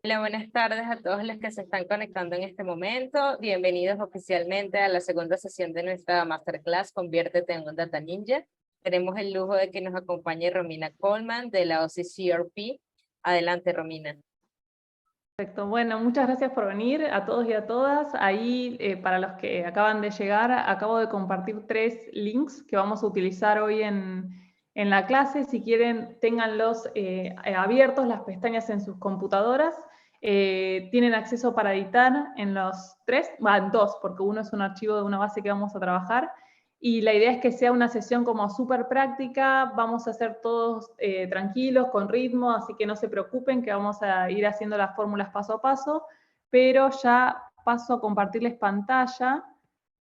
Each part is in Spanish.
Hola, buenas tardes a todos los que se están conectando en este momento. Bienvenidos oficialmente a la segunda sesión de nuestra Masterclass Conviértete en un Data Ninja. Tenemos el lujo de que nos acompañe Romina Coleman de la OCCRP. Adelante, Romina. Perfecto, bueno, muchas gracias por venir a todos y a todas. Ahí, para los que acaban de llegar, acabo de compartir 3 links que vamos a utilizar hoy en la clase. Si quieren, ténganlos abiertos, las pestañas en sus computadoras. Tienen acceso para editar en los 3, en 2, porque uno es un archivo de una base que vamos a trabajar. Y la idea es que sea una sesión como súper práctica, vamos a hacer todos tranquilos, con ritmo, así que no se preocupen que vamos a ir haciendo las fórmulas paso a paso, pero ya paso a compartirles pantalla.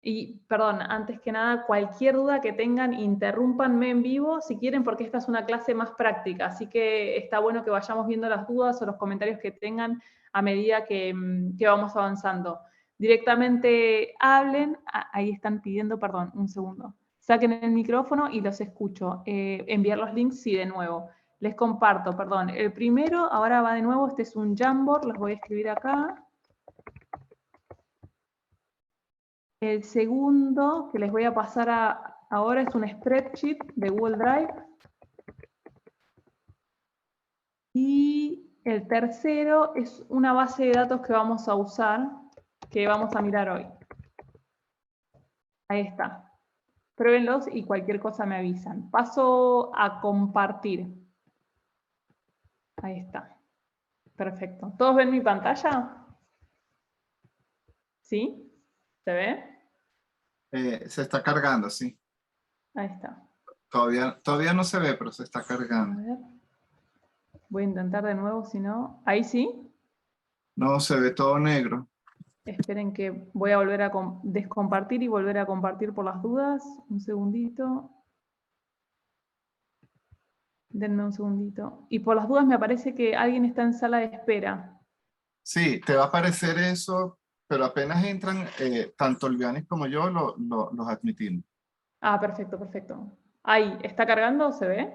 Y, perdón, antes que nada, cualquier duda que tengan, interrúmpanme en vivo si quieren, porque esta es una clase más práctica, así que está bueno que vayamos viendo las dudas o los comentarios que tengan a medida que vamos avanzando. Directamente hablen, ahí están pidiendo, perdón, un segundo. Saquen el micrófono y los escucho. Enviar los links, sí, de nuevo. Les comparto, perdón. El primero, ahora va de nuevo, este es un Jamboard, los voy a escribir acá. El segundo que les voy a pasar ahora es un spreadsheet de Google Drive. Y el tercero es una base de datos que vamos a usar, que vamos a mirar hoy. Ahí está. Pruébenlos y cualquier cosa me avisan. Paso a compartir. Ahí está. Perfecto. ¿Todos ven mi pantalla? ¿Sí? ¿Se ve? Se está cargando, sí. Ahí está. Todavía no se ve, pero se está A cargando. ver. Voy a intentar de nuevo, si no. ¿Ahí sí? No, se ve todo negro. Esperen que voy a volver a descompartir y volver a compartir por las dudas. Un segundito. Denme un segundito. Y por las dudas me parece que alguien está en sala de espera. Sí, te va a aparecer eso, pero apenas entran, tanto Lianis como yo los admitimos. Ah, perfecto, perfecto. Ahí, ¿está cargando? ¿Se ve?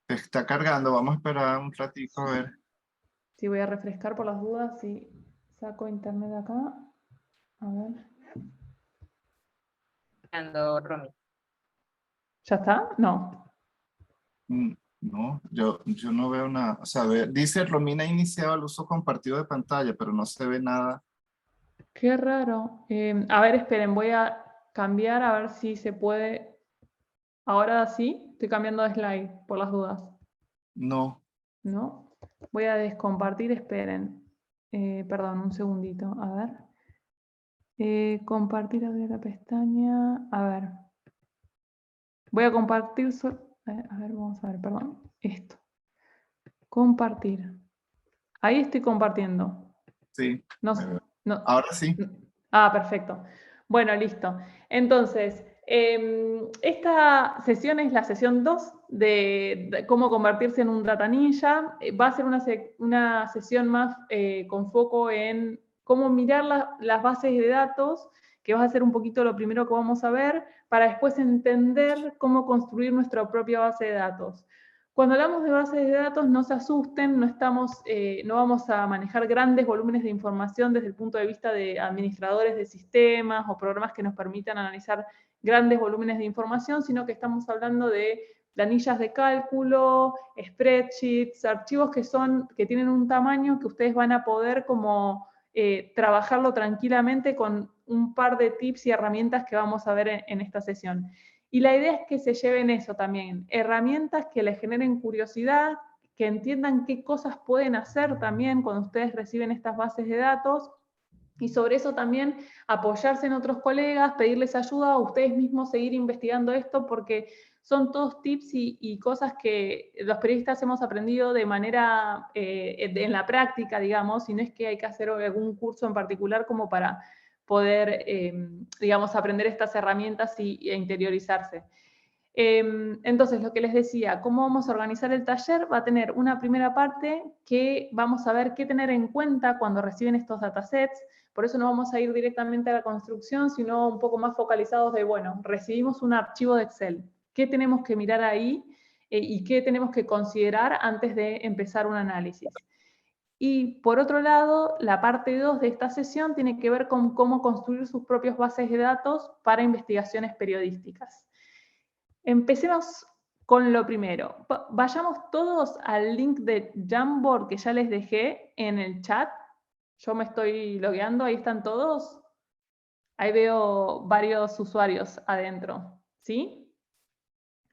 Está cargando, vamos a esperar un ratito a ver. Sí, voy a refrescar por las dudas y saco internet de acá. A ver. Romy. ¿Ya está? No. No, yo no veo nada. O sea, dice Romina ha iniciado el uso compartido de pantalla, pero no se ve nada. Qué raro. A ver, esperen, voy a cambiar a ver si se puede. Ahora sí, estoy cambiando de slide por las dudas. No. ¿No? Voy a descompartir, esperen. Perdón, un segundito. A ver. Compartir, abrir la pestaña. A ver. Voy a compartir. A ver, vamos a ver, perdón. Esto. Compartir. Ahí estoy compartiendo. Sí, No, me veo. no. Ahora sí. Ah, perfecto. Bueno, listo. Entonces, esta sesión es la sesión 2 de cómo convertirse en un data ninja. Va a ser una sesión más con foco en cómo mirar las bases de datos, que va a ser un poquito lo primero que vamos a ver, para después entender cómo construir nuestra propia base de datos. Cuando hablamos de bases de datos, no se asusten, no vamos a manejar grandes volúmenes de información desde el punto de vista de administradores de sistemas o programas que nos permitan analizar grandes volúmenes de información, sino que estamos hablando de planillas de cálculo, spreadsheets, archivos que tienen un tamaño que ustedes van a poder como trabajarlo tranquilamente con un par de tips y herramientas que vamos a ver en esta sesión. Y la idea es que se lleven eso también, herramientas que les generen curiosidad, que entiendan qué cosas pueden hacer también cuando ustedes reciben estas bases de datos, y sobre eso también apoyarse en otros colegas, pedirles ayuda o ustedes mismos seguir investigando esto, porque son todos tips y cosas que los periodistas hemos aprendido de manera, en la práctica, digamos, y no es que hay que hacer algún curso en particular como para poder, digamos, aprender estas herramientas e interiorizarse. Entonces, lo que les decía, cómo vamos a organizar el taller, va a tener una primera parte que vamos a ver qué tener en cuenta cuando reciben estos datasets. Por eso no vamos a ir directamente a la construcción, sino un poco más focalizados de, bueno, recibimos un archivo de Excel. ¿Qué tenemos que mirar ahí y qué tenemos que considerar antes de empezar un análisis? Y por otro lado, la parte 2 de esta sesión tiene que ver con cómo construir sus propias bases de datos para investigaciones periodísticas. Empecemos con lo primero. Vayamos todos al link de Jamboard que ya les dejé en el chat. Yo me estoy logueando, ahí están todos. Ahí veo varios usuarios adentro, ¿sí?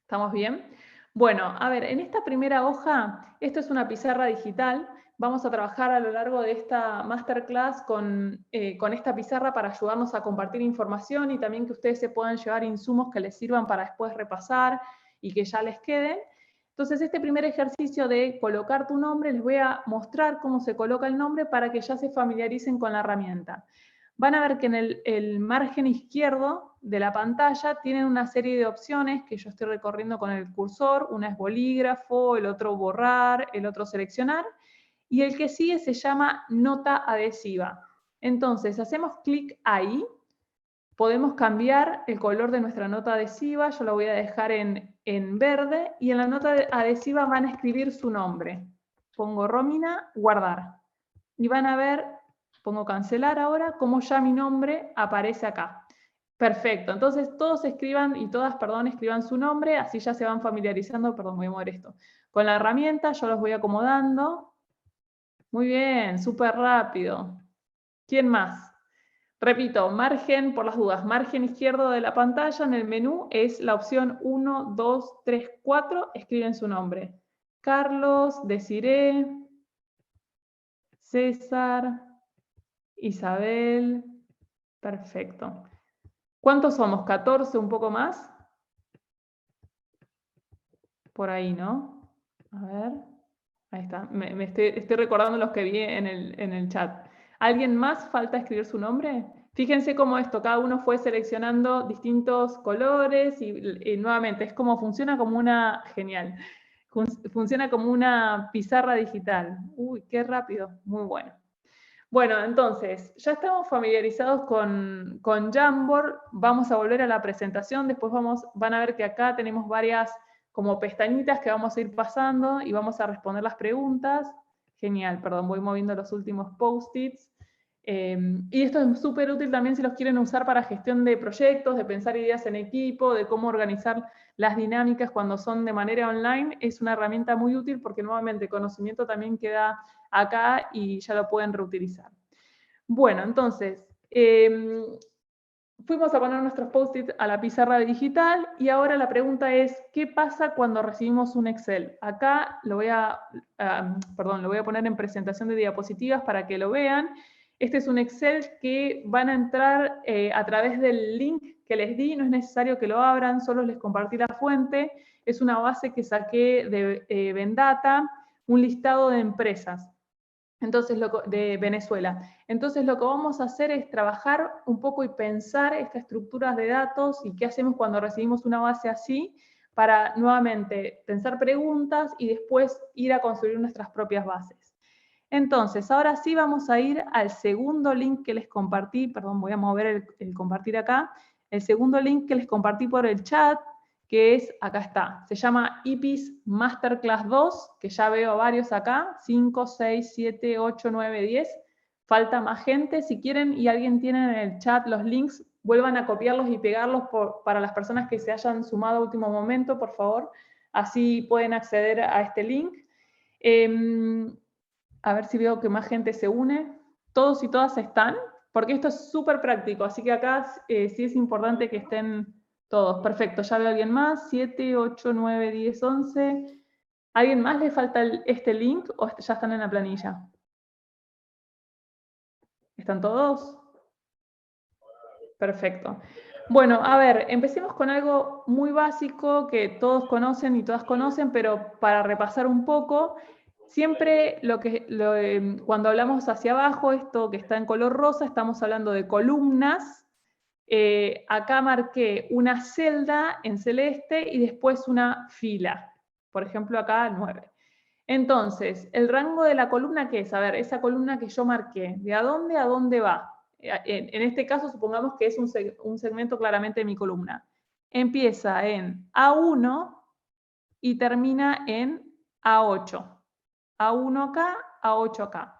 ¿Estamos bien? Bueno, a ver, en esta primera hoja, esto es una pizarra digital. Vamos a trabajar a lo largo de esta masterclass con esta pizarra para ayudarnos a compartir información y también que ustedes se puedan llevar insumos que les sirvan para después repasar y que ya les queden. Entonces, este primer ejercicio de colocar tu nombre, les voy a mostrar cómo se coloca el nombre para que ya se familiaricen con la herramienta. Van a ver que en el margen izquierdo de la pantalla tienen una serie de opciones que yo estoy recorriendo con el cursor. Una es bolígrafo, el otro borrar, el otro seleccionar. Y el que sigue se llama nota adhesiva. Entonces, hacemos clic ahí. Podemos cambiar el color de nuestra nota adhesiva. Yo la voy a dejar en verde. Y en la nota adhesiva van a escribir su nombre. Pongo Romina, guardar. Y van a ver, pongo cancelar ahora, cómo ya mi nombre aparece acá. Perfecto, entonces todos escriban, y todas, perdón, escriban su nombre, así ya se van familiarizando, perdón, voy a mover esto. Con la herramienta yo los voy acomodando. Muy bien, súper rápido. ¿Quién más? Repito, margen, por las dudas, margen izquierdo de la pantalla en el menú es la opción 1, 2, 3, 4, escriben su nombre. Carlos, Desiree, César, Isabel, perfecto. ¿Cuántos somos? ¿14? ¿Un poco más? Por ahí, ¿no? A ver, ahí está. Estoy recordando los que vi en el chat. ¿Alguien más falta escribir su nombre? Fíjense cómo esto, cada uno fue seleccionando distintos colores y nuevamente es como funciona como una, genial, funciona como una pizarra digital. Uy, qué rápido, muy bueno. Bueno, entonces, ya estamos familiarizados con Jamboard. Vamos a volver a la presentación. Después van a ver que acá tenemos varias como pestañitas que vamos a ir pasando y vamos a responder las preguntas. Genial, perdón, voy moviendo los últimos post-its. Y esto es súper útil también si los quieren usar para gestión de proyectos, de pensar ideas en equipo, de cómo organizar las dinámicas cuando son de manera online. Es una herramienta muy útil porque nuevamente el conocimiento también queda acá y ya lo pueden reutilizar. Bueno, entonces, fuimos a poner nuestros post-its a la pizarra digital y ahora la pregunta es, ¿qué pasa cuando recibimos un Excel? Acá lo voy a poner en presentación de diapositivas para que lo vean. Este es un Excel que van a entrar a través del link que les di, no es necesario que lo abran, solo les compartí la fuente. Es una base que saqué de Vendata, un listado de empresas. Entonces, de Venezuela. Entonces, lo que vamos a hacer es trabajar un poco y pensar estas estructuras de datos y qué hacemos cuando recibimos una base así para nuevamente pensar preguntas y después ir a construir nuestras propias bases. Entonces, ahora sí vamos a ir al segundo link que les compartí, perdón, voy a mover el compartir acá, el segundo link que les compartí por el chat, que es, acá está, se llama IPIS Masterclass 2, que ya veo varios acá, 5, 6, 7, 8, 9, 10, falta más gente, si quieren y alguien tiene en el chat los links, vuelvan a copiarlos y pegarlos para las personas que se hayan sumado a último momento, por favor, así pueden acceder a este link. A ver si veo que más gente se une. ¿Todos y todas están? Porque esto es súper práctico, así que acá sí es importante que estén todos. Perfecto, ya veo a alguien más. 7, 8, 9, 10, 11. ¿Alguien más le falta este link o ya están en la planilla? ¿Están todos? Perfecto. Bueno, a ver, empecemos con algo muy básico que todos conocen y todas conocen, pero para repasar un poco, siempre cuando hablamos hacia abajo, esto que está en color rosa, estamos hablando de columnas. Acá marqué una celda en celeste y después una fila. Por ejemplo, acá 9. Entonces, el rango de la columna, ¿qué es? A ver, esa columna que yo marqué, ¿de a dónde va? En este caso, supongamos que es un segmento claramente de mi columna. Empieza en A1 y termina en A8. A1 acá, A8 acá.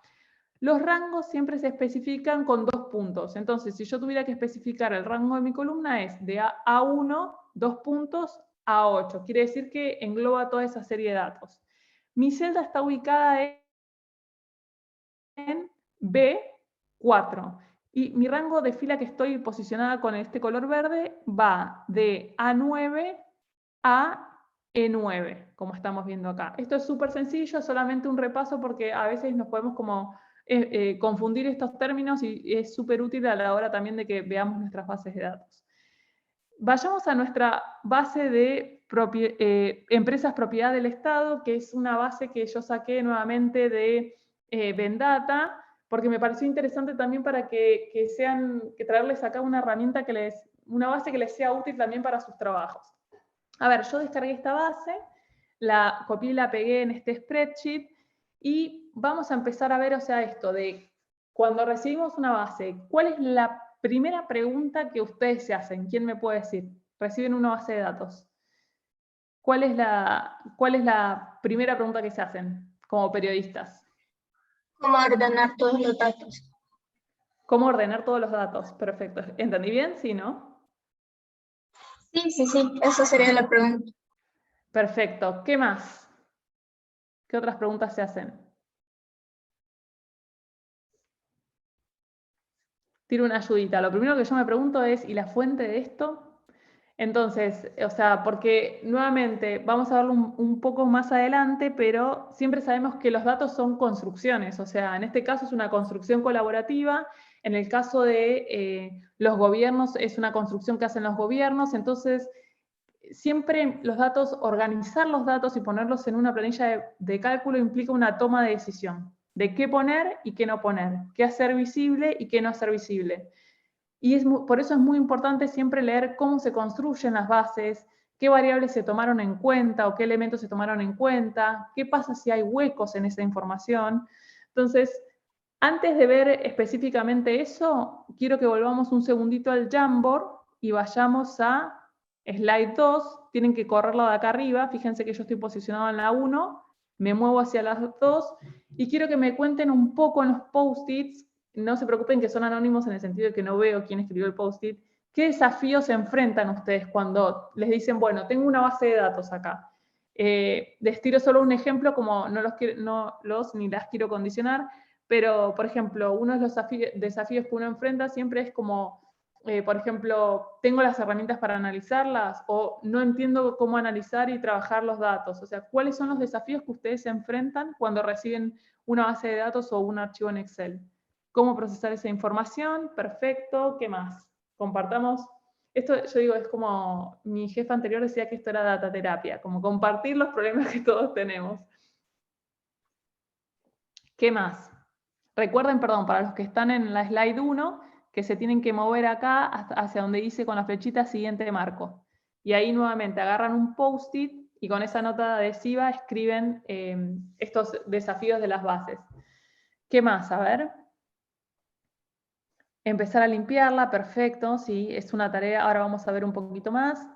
Los rangos siempre se especifican con 2 puntos. Entonces, si yo tuviera que especificar el rango de mi columna es de A1, 2 puntos, a 8. Quiere decir que engloba toda esa serie de datos. Mi celda está ubicada en B4. Y mi rango de fila que estoy posicionada con este color verde va de A9 a E9, como estamos viendo acá. Esto es súper sencillo, solamente un repaso porque a veces nos podemos como confundir estos términos y es súper útil a la hora también de que veamos nuestras bases de datos. Vayamos a nuestra base de empresas propiedad del Estado, que es una base que yo saqué nuevamente de Vendata, porque me pareció interesante también para que traerles acá una herramienta una base que les sea útil también para sus trabajos. A ver, yo descargué esta base, la copié y la pegué en este spreadsheet y vamos a empezar a ver, o sea, esto de cuando recibimos una base, ¿cuál es la primera pregunta que ustedes se hacen? ¿Quién me puede decir? Reciben una base de datos. ¿Cuál es la primera pregunta que se hacen como periodistas? ¿Cómo ordenar todos los datos? ¿Cómo ordenar todos los datos? Perfecto. ¿Entendí bien? Sí, ¿no? Sí, esa sería la pregunta. Perfecto. ¿Qué más? ¿Qué otras preguntas se hacen? Tiro una ayudita. Lo primero que yo me pregunto es, ¿y la fuente de esto? Entonces, o sea, porque nuevamente vamos a verlo un poco más adelante, pero siempre sabemos que los datos son construcciones, o sea, en este caso es una construcción colaborativa, en el caso de los gobiernos es una construcción que hacen los gobiernos, entonces siempre los datos, organizar los datos y ponerlos en una planilla de cálculo implica una toma de decisión de qué poner y qué no poner, qué hacer visible y qué no hacer visible. Y por eso es muy importante siempre leer cómo se construyen las bases, qué variables se tomaron en cuenta o qué elementos se tomaron en cuenta, qué pasa si hay huecos en esa información. Entonces, antes de ver específicamente eso, quiero que volvamos un segundito al Jamboard y vayamos a slide 2. Tienen que correrlo de acá arriba. Fíjense que yo estoy posicionado en la 1, me muevo hacia las 2 y quiero que me cuenten un poco en los post-its. No se preocupen que son anónimos en el sentido de que no veo quién escribió el post-it. ¿Qué desafíos se enfrentan ustedes cuando les dicen, bueno, tengo una base de datos acá? Les tiro solo un ejemplo, como no los ni las quiero condicionar, pero, por ejemplo, uno de los desafíos que uno enfrenta siempre es como, por ejemplo, ¿tengo las herramientas para analizarlas? O no entiendo cómo analizar y trabajar los datos. O sea, ¿cuáles son los desafíos que ustedes se enfrentan cuando reciben una base de datos o un archivo en Excel? ¿Cómo procesar esa información? Perfecto. ¿Qué más? Compartamos. Esto, yo digo, es como mi jefa anterior decía que esto era data terapia, como compartir los problemas que todos tenemos. ¿Qué más? Recuerden, perdón, para los que están en la slide 1, que se tienen que mover acá hacia donde dice con la flechita siguiente marco. Y ahí nuevamente agarran un post-it y con esa nota adhesiva escriben estos desafíos de las bases. ¿Qué más? A ver. Empezar a limpiarla, perfecto, sí, es una tarea, ahora vamos a ver un poquito más.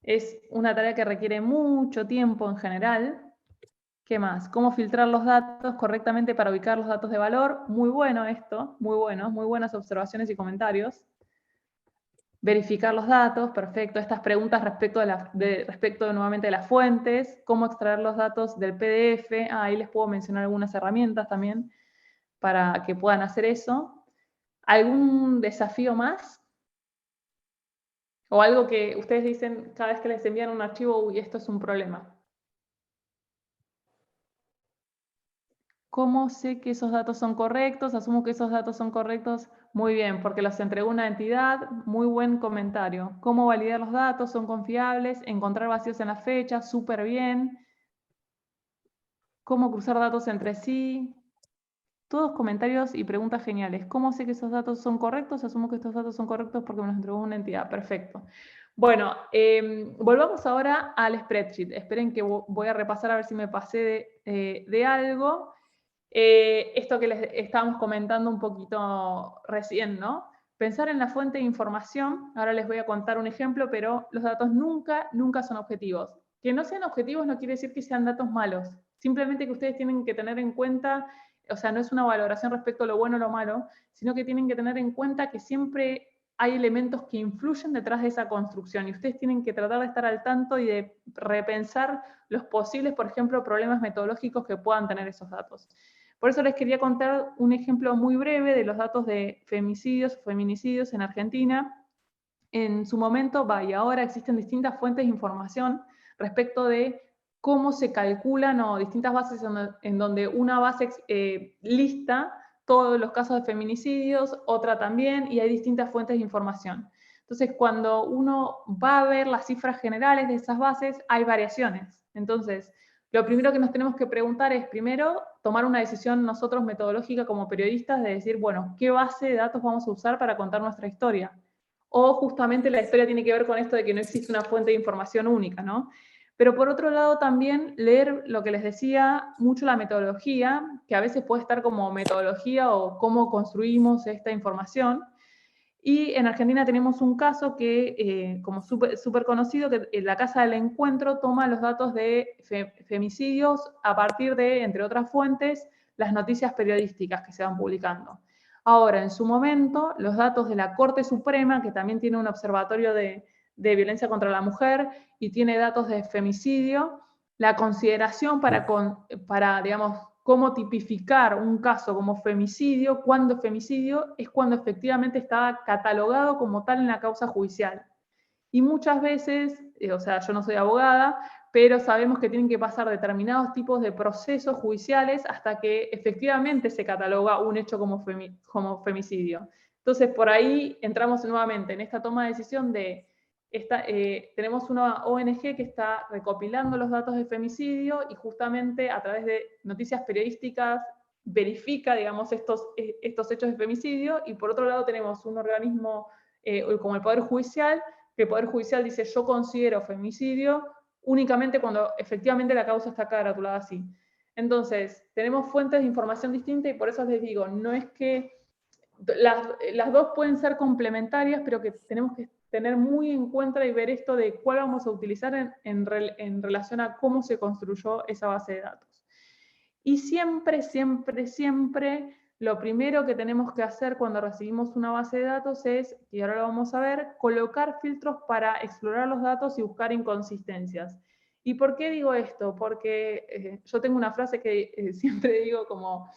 Es una tarea que requiere mucho tiempo en general. ¿Qué más? ¿Cómo filtrar los datos correctamente para ubicar los datos de valor? Muy bueno esto, muy bueno, muy buenas observaciones y comentarios. Verificar los datos, perfecto. Estas preguntas respecto nuevamente de las fuentes, cómo extraer los datos del PDF. Ahí les puedo mencionar algunas herramientas también para que puedan hacer eso. ¿Algún desafío más? ¿O algo que ustedes dicen cada vez que les envían un archivo, uy, esto es un problema? ¿Cómo sé que esos datos son correctos? Asumo que esos datos son correctos. Muy bien, porque los entregó una entidad. Muy buen comentario. ¿Cómo validar los datos? ¿Son confiables? Encontrar vacíos en la fecha. Súper bien. ¿Cómo cruzar datos entre sí? Todos comentarios y preguntas geniales. ¿Cómo sé que esos datos son correctos? Asumo que estos datos son correctos porque me los entregó una entidad. Perfecto. Bueno, volvamos ahora al spreadsheet. Esperen que voy a repasar a ver si me pasé de algo. Esto que les estábamos comentando un poquito recién, ¿no? Pensar en la fuente de información. Ahora les voy a contar un ejemplo, pero los datos nunca son objetivos. Que no sean objetivos no quiere decir que sean datos malos. Simplemente que ustedes tienen que tener en cuenta o sea, no es una valoración respecto a lo bueno o lo malo, sino que tienen que tener en cuenta que siempre hay elementos que influyen detrás de esa construcción y ustedes tienen que tratar de estar al tanto y de repensar los posibles, por ejemplo, problemas metodológicos que puedan tener esos datos. Por eso les quería contar un ejemplo muy breve de los datos de femicidios o feminicidios en Argentina. En su momento, y ahora existen distintas fuentes de información respecto de cómo se calculan o distintas bases en donde una base lista todos los casos de feminicidios, otra también, y hay distintas fuentes de información. Entonces, cuando uno va a ver las cifras generales de esas bases, hay variaciones. Entonces, lo primero que nos tenemos que preguntar es, primero, tomar una decisión nosotros metodológica como periodistas de decir, bueno, ¿qué base de datos vamos a usar para contar nuestra historia? O justamente la historia tiene que ver con esto de que no existe una fuente de información única, ¿no? Pero por otro lado también leer lo que les decía, mucho la metodología, que a veces puede estar como metodología o cómo construimos esta información. Y en Argentina tenemos un caso que, como súper conocido, que la Casa del Encuentro toma los datos de femicidios a partir de, entre otras fuentes, las noticias periodísticas que se van publicando. Ahora, en su momento, los datos de la Corte Suprema, que también tiene un observatorio de violencia contra la mujer y tiene datos de femicidio, la consideración para digamos, cómo tipificar un caso como femicidio, cuando femicidio, es cuando efectivamente está catalogado como tal en la causa judicial. Y muchas veces, o sea, yo no soy abogada, pero sabemos que tienen que pasar determinados tipos de procesos judiciales hasta que efectivamente se cataloga un hecho como femicidio. Entonces, por ahí entramos nuevamente en esta toma de decisión de tenemos una ONG que está recopilando los datos de femicidio y justamente a través de noticias periodísticas verifica, digamos, estos hechos de femicidio, y por otro lado tenemos un organismo como el Poder Judicial, que el Poder Judicial dice yo considero femicidio únicamente cuando efectivamente la causa está caratulada así. Entonces, tenemos fuentes de información distintas y por eso les digo, no es que las dos pueden ser complementarias, pero que tenemos que tener muy en cuenta y ver esto de cuál vamos a utilizar en relación a cómo se construyó esa base de datos. Y siempre, siempre, siempre, lo primero que tenemos que hacer cuando recibimos una base de datos es, y ahora lo vamos a ver, colocar filtros para explorar los datos y buscar inconsistencias. ¿Y por qué digo esto? Porque yo tengo una frase que siempre digo como,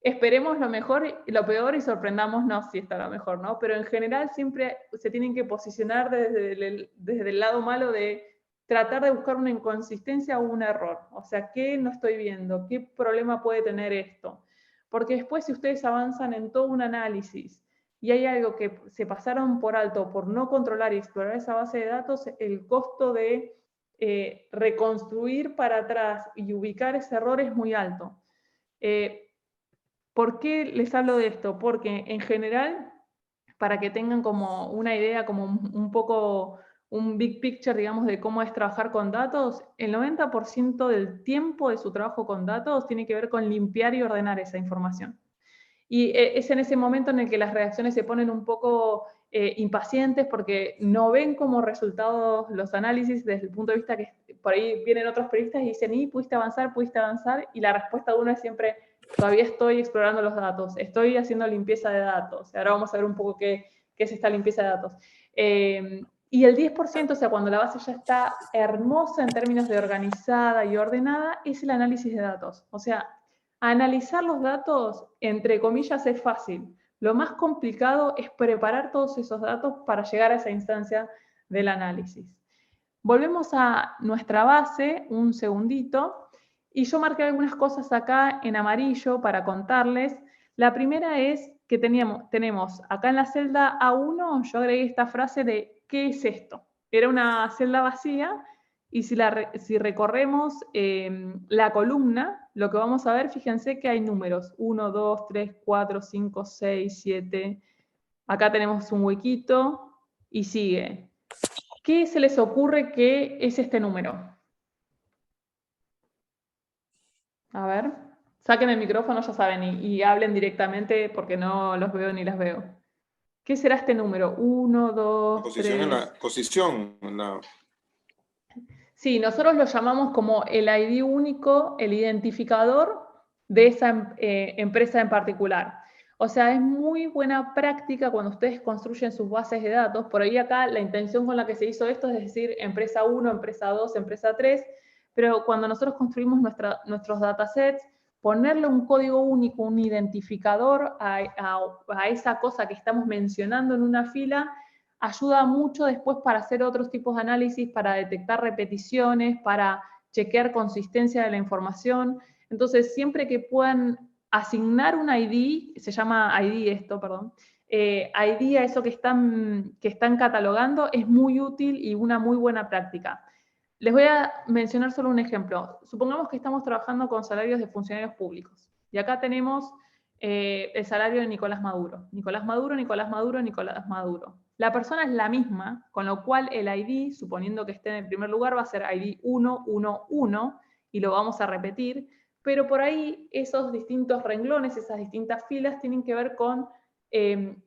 esperemos lo mejor y lo peor y sorprendámonos si está lo mejor, ¿no? Pero en general siempre se tienen que posicionar desde el lado malo de tratar de buscar una inconsistencia o un error. O sea, ¿qué no estoy viendo? ¿Qué problema puede tener esto? Porque después si ustedes avanzan en todo un análisis y hay algo que se pasaron por alto por no controlar y explorar esa base de datos, el costo de reconstruir para atrás y ubicar ese error es muy alto. ¿Por qué les hablo de esto? Porque en general, para que tengan como una idea, como un poco un big picture, digamos, de cómo es trabajar con datos, el 90% del tiempo de su trabajo con datos tiene que ver con limpiar y ordenar esa información. Y es en ese momento en el que las redacciones se ponen un poco impacientes porque no ven como resultados los análisis desde el punto de vista que por ahí vienen otros periodistas y dicen, ¿y pudiste avanzar? Y la respuesta de uno es siempre, todavía estoy explorando los datos, estoy haciendo limpieza de datos. Ahora vamos a ver un poco qué es esta limpieza de datos. Y el 10%, o sea, cuando la base ya está hermosa en términos de organizada y ordenada, es el análisis de datos. O sea, analizar los datos, entre comillas, es fácil. Lo más complicado es preparar todos esos datos para llegar a esa instancia del análisis. Volvemos a nuestra base, un segundito, y yo marqué algunas cosas acá en amarillo para contarles. La primera es que tenemos acá en la celda A1, yo agregué esta frase de ¿qué es esto? Era una celda vacía y si recorremos la columna, lo que vamos a ver, fíjense que hay números 1, 2, 3, 4, 5, 6, 7. Acá tenemos un huequito y sigue. ¿Qué se les ocurre que es este número? A ver, saquen el micrófono, ya saben, y hablen directamente porque no los veo ni las veo. ¿Qué será este número? 1, 2, 3... Posición. Sí, nosotros lo llamamos como el ID único, el identificador de esa empresa en particular. O sea, es muy buena práctica cuando ustedes construyen sus bases de datos. Por ahí acá la intención con la que se hizo esto es decir empresa 1, empresa 2, empresa 3, pero cuando nosotros construimos nuestros datasets, ponerle un código único, un identificador a esa cosa que estamos mencionando en una fila, ayuda mucho después para hacer otros tipos de análisis, para detectar repeticiones, para chequear consistencia de la información. Entonces, siempre que puedan asignar un ID, se llama ID esto, perdón, ID a eso que están catalogando, es muy útil y una muy buena práctica. Les voy a mencionar solo un ejemplo. Supongamos que estamos trabajando con salarios de funcionarios públicos. Y acá tenemos el salario de Nicolás Maduro. Nicolás Maduro, Nicolás Maduro, Nicolás Maduro. La persona es la misma, con lo cual el ID, suponiendo que esté en el primer lugar, va a ser ID 111 y lo vamos a repetir. Pero por ahí esos distintos renglones, esas distintas filas, tienen que ver con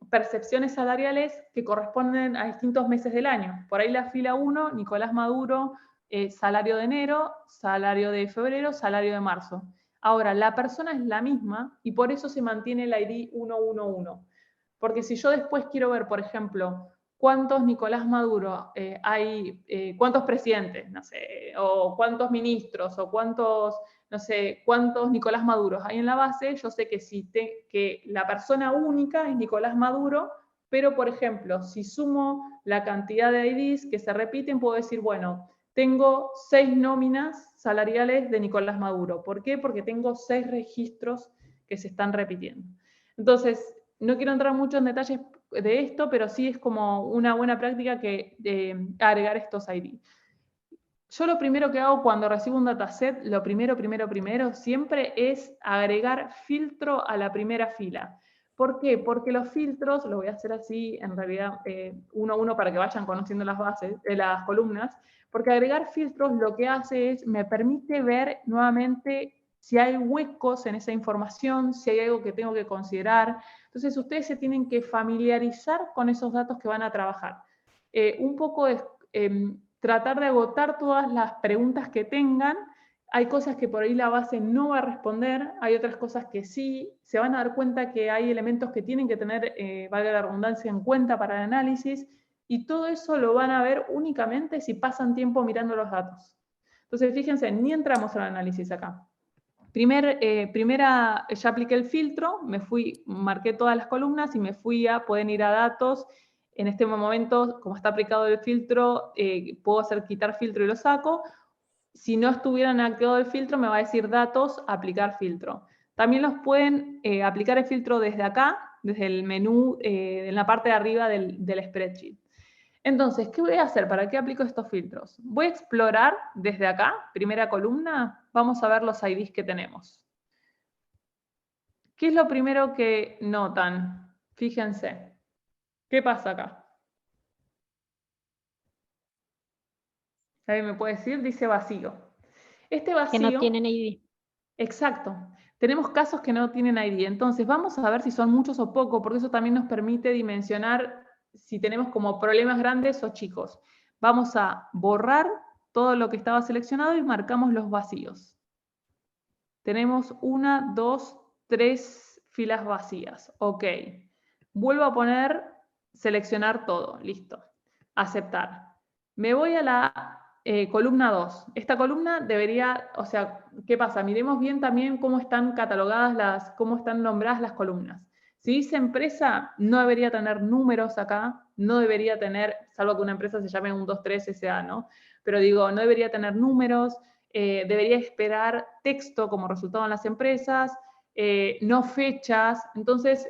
percepciones salariales que corresponden a distintos meses del año. Por ahí la fila 1, Nicolás Maduro, salario de enero, salario de febrero, salario de marzo. Ahora, la persona es la misma y por eso se mantiene el ID 111. Porque si yo después quiero ver, por ejemplo, cuántos Nicolás Maduro hay, cuántos presidentes, no sé, o cuántos ministros, o cuántos, no sé, cuántos Nicolás Maduros hay en la base, yo sé que, que la persona única es Nicolás Maduro, pero, por ejemplo, si sumo la cantidad de IDs que se repiten, puedo decir, bueno, tengo 6 nóminas salariales de Nicolás Maduro. ¿Por qué? Porque tengo 6 registros que se están repitiendo. Entonces, no quiero entrar mucho en detalles de esto, pero sí es como una buena práctica que agregar estos ID. Yo lo primero que hago cuando recibo un dataset, lo primero siempre es agregar filtro a la primera fila. ¿Por qué? Porque los filtros, lo voy a hacer así, en realidad, uno a uno para que vayan conociendo las bases, las columnas, porque agregar filtros lo que hace es, me permite ver nuevamente si hay huecos en esa información, si hay algo que tengo que considerar. Entonces, ustedes se tienen que familiarizar con esos datos que van a trabajar. Un poco es tratar de agotar todas las preguntas que tengan. Hay cosas que por ahí la base no va a responder, hay otras cosas que sí. Se van a dar cuenta que hay elementos que tienen que tener, valga la redundancia, en cuenta para el análisis, y todo eso lo van a ver únicamente si pasan tiempo mirando los datos. Entonces, fíjense, ni entramos al análisis acá. Primera, ya apliqué el filtro, marqué todas las columnas y me fui pueden ir a datos. En este momento, como está aplicado el filtro, puedo hacer quitar filtro y lo saco. Si no estuvieran activado el filtro, me va a decir datos, aplicar filtro. También los pueden aplicar el filtro desde acá, desde el menú, en la parte de arriba del spreadsheet. Entonces, ¿qué voy a hacer? ¿Para qué aplico estos filtros? Voy a explorar desde acá, primera columna, vamos a ver los IDs que tenemos. ¿Qué es lo primero que notan? Fíjense. ¿Qué pasa acá? ¿Alguien me puede decir? Dice vacío. Este vacío... Que no tienen ID. Exacto. Tenemos casos que no tienen ID. Entonces, vamos a ver si son muchos o pocos, porque eso también nos permite dimensionar si tenemos como problemas grandes o chicos. Vamos a borrar todo lo que estaba seleccionado y marcamos los vacíos. Tenemos 1, 2, 3 filas vacías. Ok. Vuelvo a poner, seleccionar todo. Listo. Aceptar. Me voy a la columna 2. Esta columna debería, o sea, ¿qué pasa? Miremos bien también cómo están catalogadas cómo están nombradas las columnas. Si dice empresa, no debería tener números acá, no debería tener, salvo que una empresa se llame 123 SA, ¿no? Pero digo, no debería tener números, debería esperar texto como resultado en las empresas, no fechas. Entonces,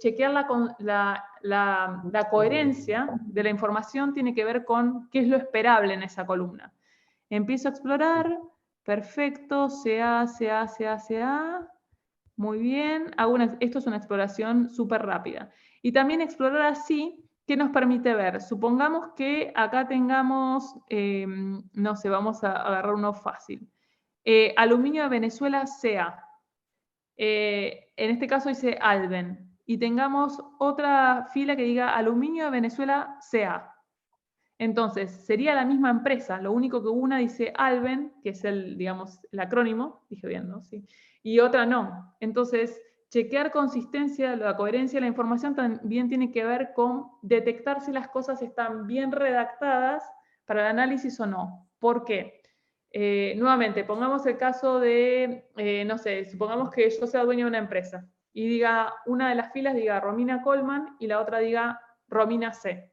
chequear la coherencia de la información tiene que ver con qué es lo esperable en esa columna. Empiezo a explorar, perfecto, CA. Muy bien, esto es una exploración súper rápida. Y también explorar así, ¿qué nos permite ver? Supongamos que acá tengamos, no sé, vamos a agarrar uno fácil. Aluminio de Venezuela CA. En este caso dice Alben. Y tengamos otra fila que diga Aluminio de Venezuela CA. Entonces, sería la misma empresa, lo único que una dice Alben, que es digamos, el acrónimo, dije bien, ¿no? Sí. Y otra no. Entonces, chequear consistencia, la coherencia de la información también tiene que ver con detectar si las cosas están bien redactadas para el análisis o no. ¿Por qué? Nuevamente, pongamos el caso de, no sé, supongamos que yo sea dueño de una empresa y diga, una de las filas diga Romina Coleman y la otra diga Romina C.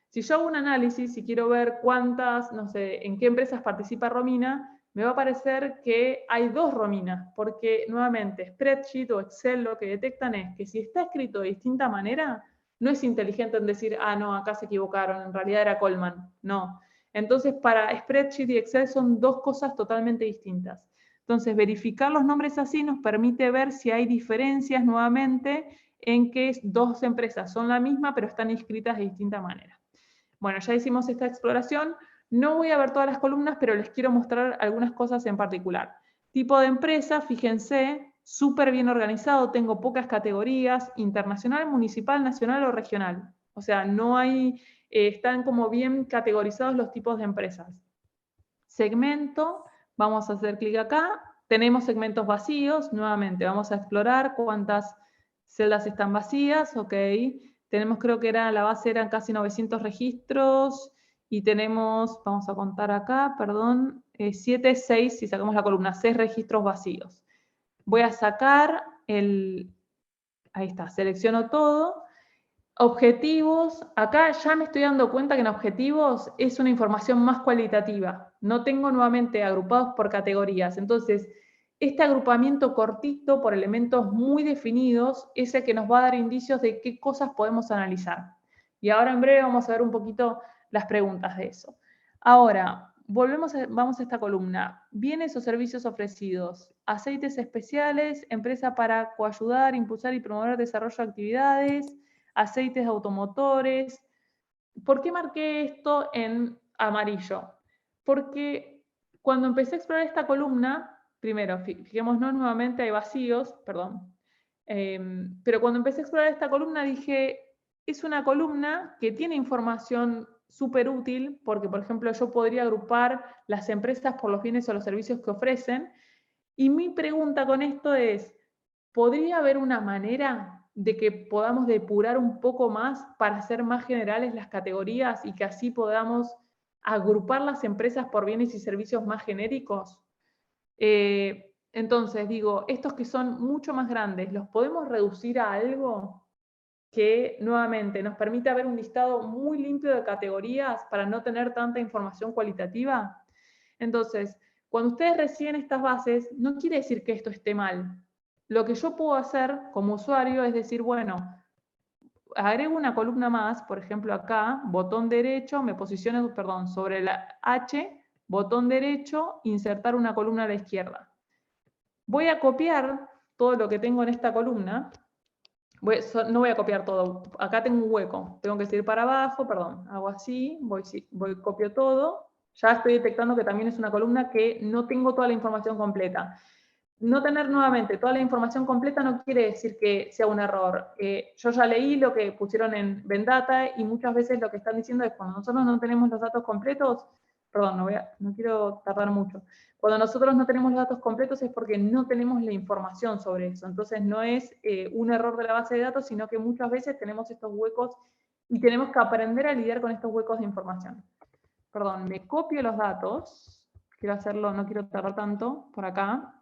Si yo hago un análisis y quiero ver cuántas, no sé, en qué empresas participa Romina, me va a parecer que hay 2 Rominas, porque nuevamente Spreadsheet o Excel lo que detectan es que si está escrito de distinta manera, no es inteligente en decir, ah, no, acá se equivocaron, en realidad era Coleman. No. Entonces, para Spreadsheet y Excel son 2 cosas totalmente distintas. Entonces, verificar los nombres así nos permite ver si hay diferencias nuevamente en que 2 empresas son la misma, pero están inscritas de distinta manera. Bueno, ya hicimos esta exploración. No voy a ver todas las columnas, pero les quiero mostrar algunas cosas en particular. Tipo de empresa, fíjense, súper bien organizado, tengo pocas categorías, internacional, municipal, nacional o regional. O sea, no hay, están como bien categorizados los tipos de empresas. Segmento, vamos a hacer clic acá. Tenemos segmentos vacíos, nuevamente, vamos a explorar cuántas celdas están vacías, ok. Tenemos, creo que la base eran casi 900 registros y tenemos, vamos a contar acá, perdón, 7, 6, si sacamos la columna, 6 registros vacíos. Voy a sacar ahí está, selecciono todo. Objetivos, acá ya me estoy dando cuenta que en objetivos es una información más cualitativa. No tengo nuevamente agrupados por categorías. Entonces, este agrupamiento cortito por elementos muy definidos es el que nos va a dar indicios de qué cosas podemos analizar. Y ahora en breve vamos a ver un poquito las preguntas de eso. Ahora, vamos a esta columna. Bienes o servicios ofrecidos. Aceites especiales, empresa para coayudar, impulsar y promover desarrollo de actividades, aceites de automotores. ¿Por qué marqué esto en amarillo? Porque cuando empecé a explorar esta columna, primero, fijémonos nuevamente, hay vacíos, perdón, pero cuando empecé a explorar esta columna dije, es una columna que tiene información súper útil, porque por ejemplo yo podría agrupar las empresas por los bienes o los servicios que ofrecen, y mi pregunta con esto es, ¿podría haber una manera de que podamos depurar un poco más para hacer más generales las categorías y que así podamos agrupar las empresas por bienes y servicios más genéricos? Entonces, digo, estos que son mucho más grandes, ¿los podemos reducir a algo que nuevamente nos permita ver un listado muy limpio de categorías para no tener tanta información cualitativa? Entonces, cuando ustedes reciben estas bases, no quiere decir que esto esté mal. Lo que yo puedo hacer como usuario es decir, bueno, agrego una columna más, por ejemplo acá, botón derecho, me posiciono, perdón, sobre la H, botón derecho, insertar una columna a la izquierda. Voy a copiar todo lo que tengo en esta columna. No voy a copiar todo. Acá tengo un hueco. Tengo que seguir para abajo, perdón. Hago así, copio todo. Ya estoy detectando que también es una columna que no tengo toda la información completa. No tener nuevamente toda la información completa no quiere decir que sea un error. Yo ya leí lo que pusieron en Vendata y muchas veces lo que están diciendo es cuando nosotros no tenemos los datos completos, perdón, no quiero tardar mucho. Cuando nosotros no tenemos los datos completos es porque no tenemos la información sobre eso. Entonces no es un error de la base de datos, sino que muchas veces tenemos estos huecos y tenemos que aprender a lidiar con estos huecos de información. Perdón, me copio los datos. Quiero hacerlo, no quiero tardar tanto por acá.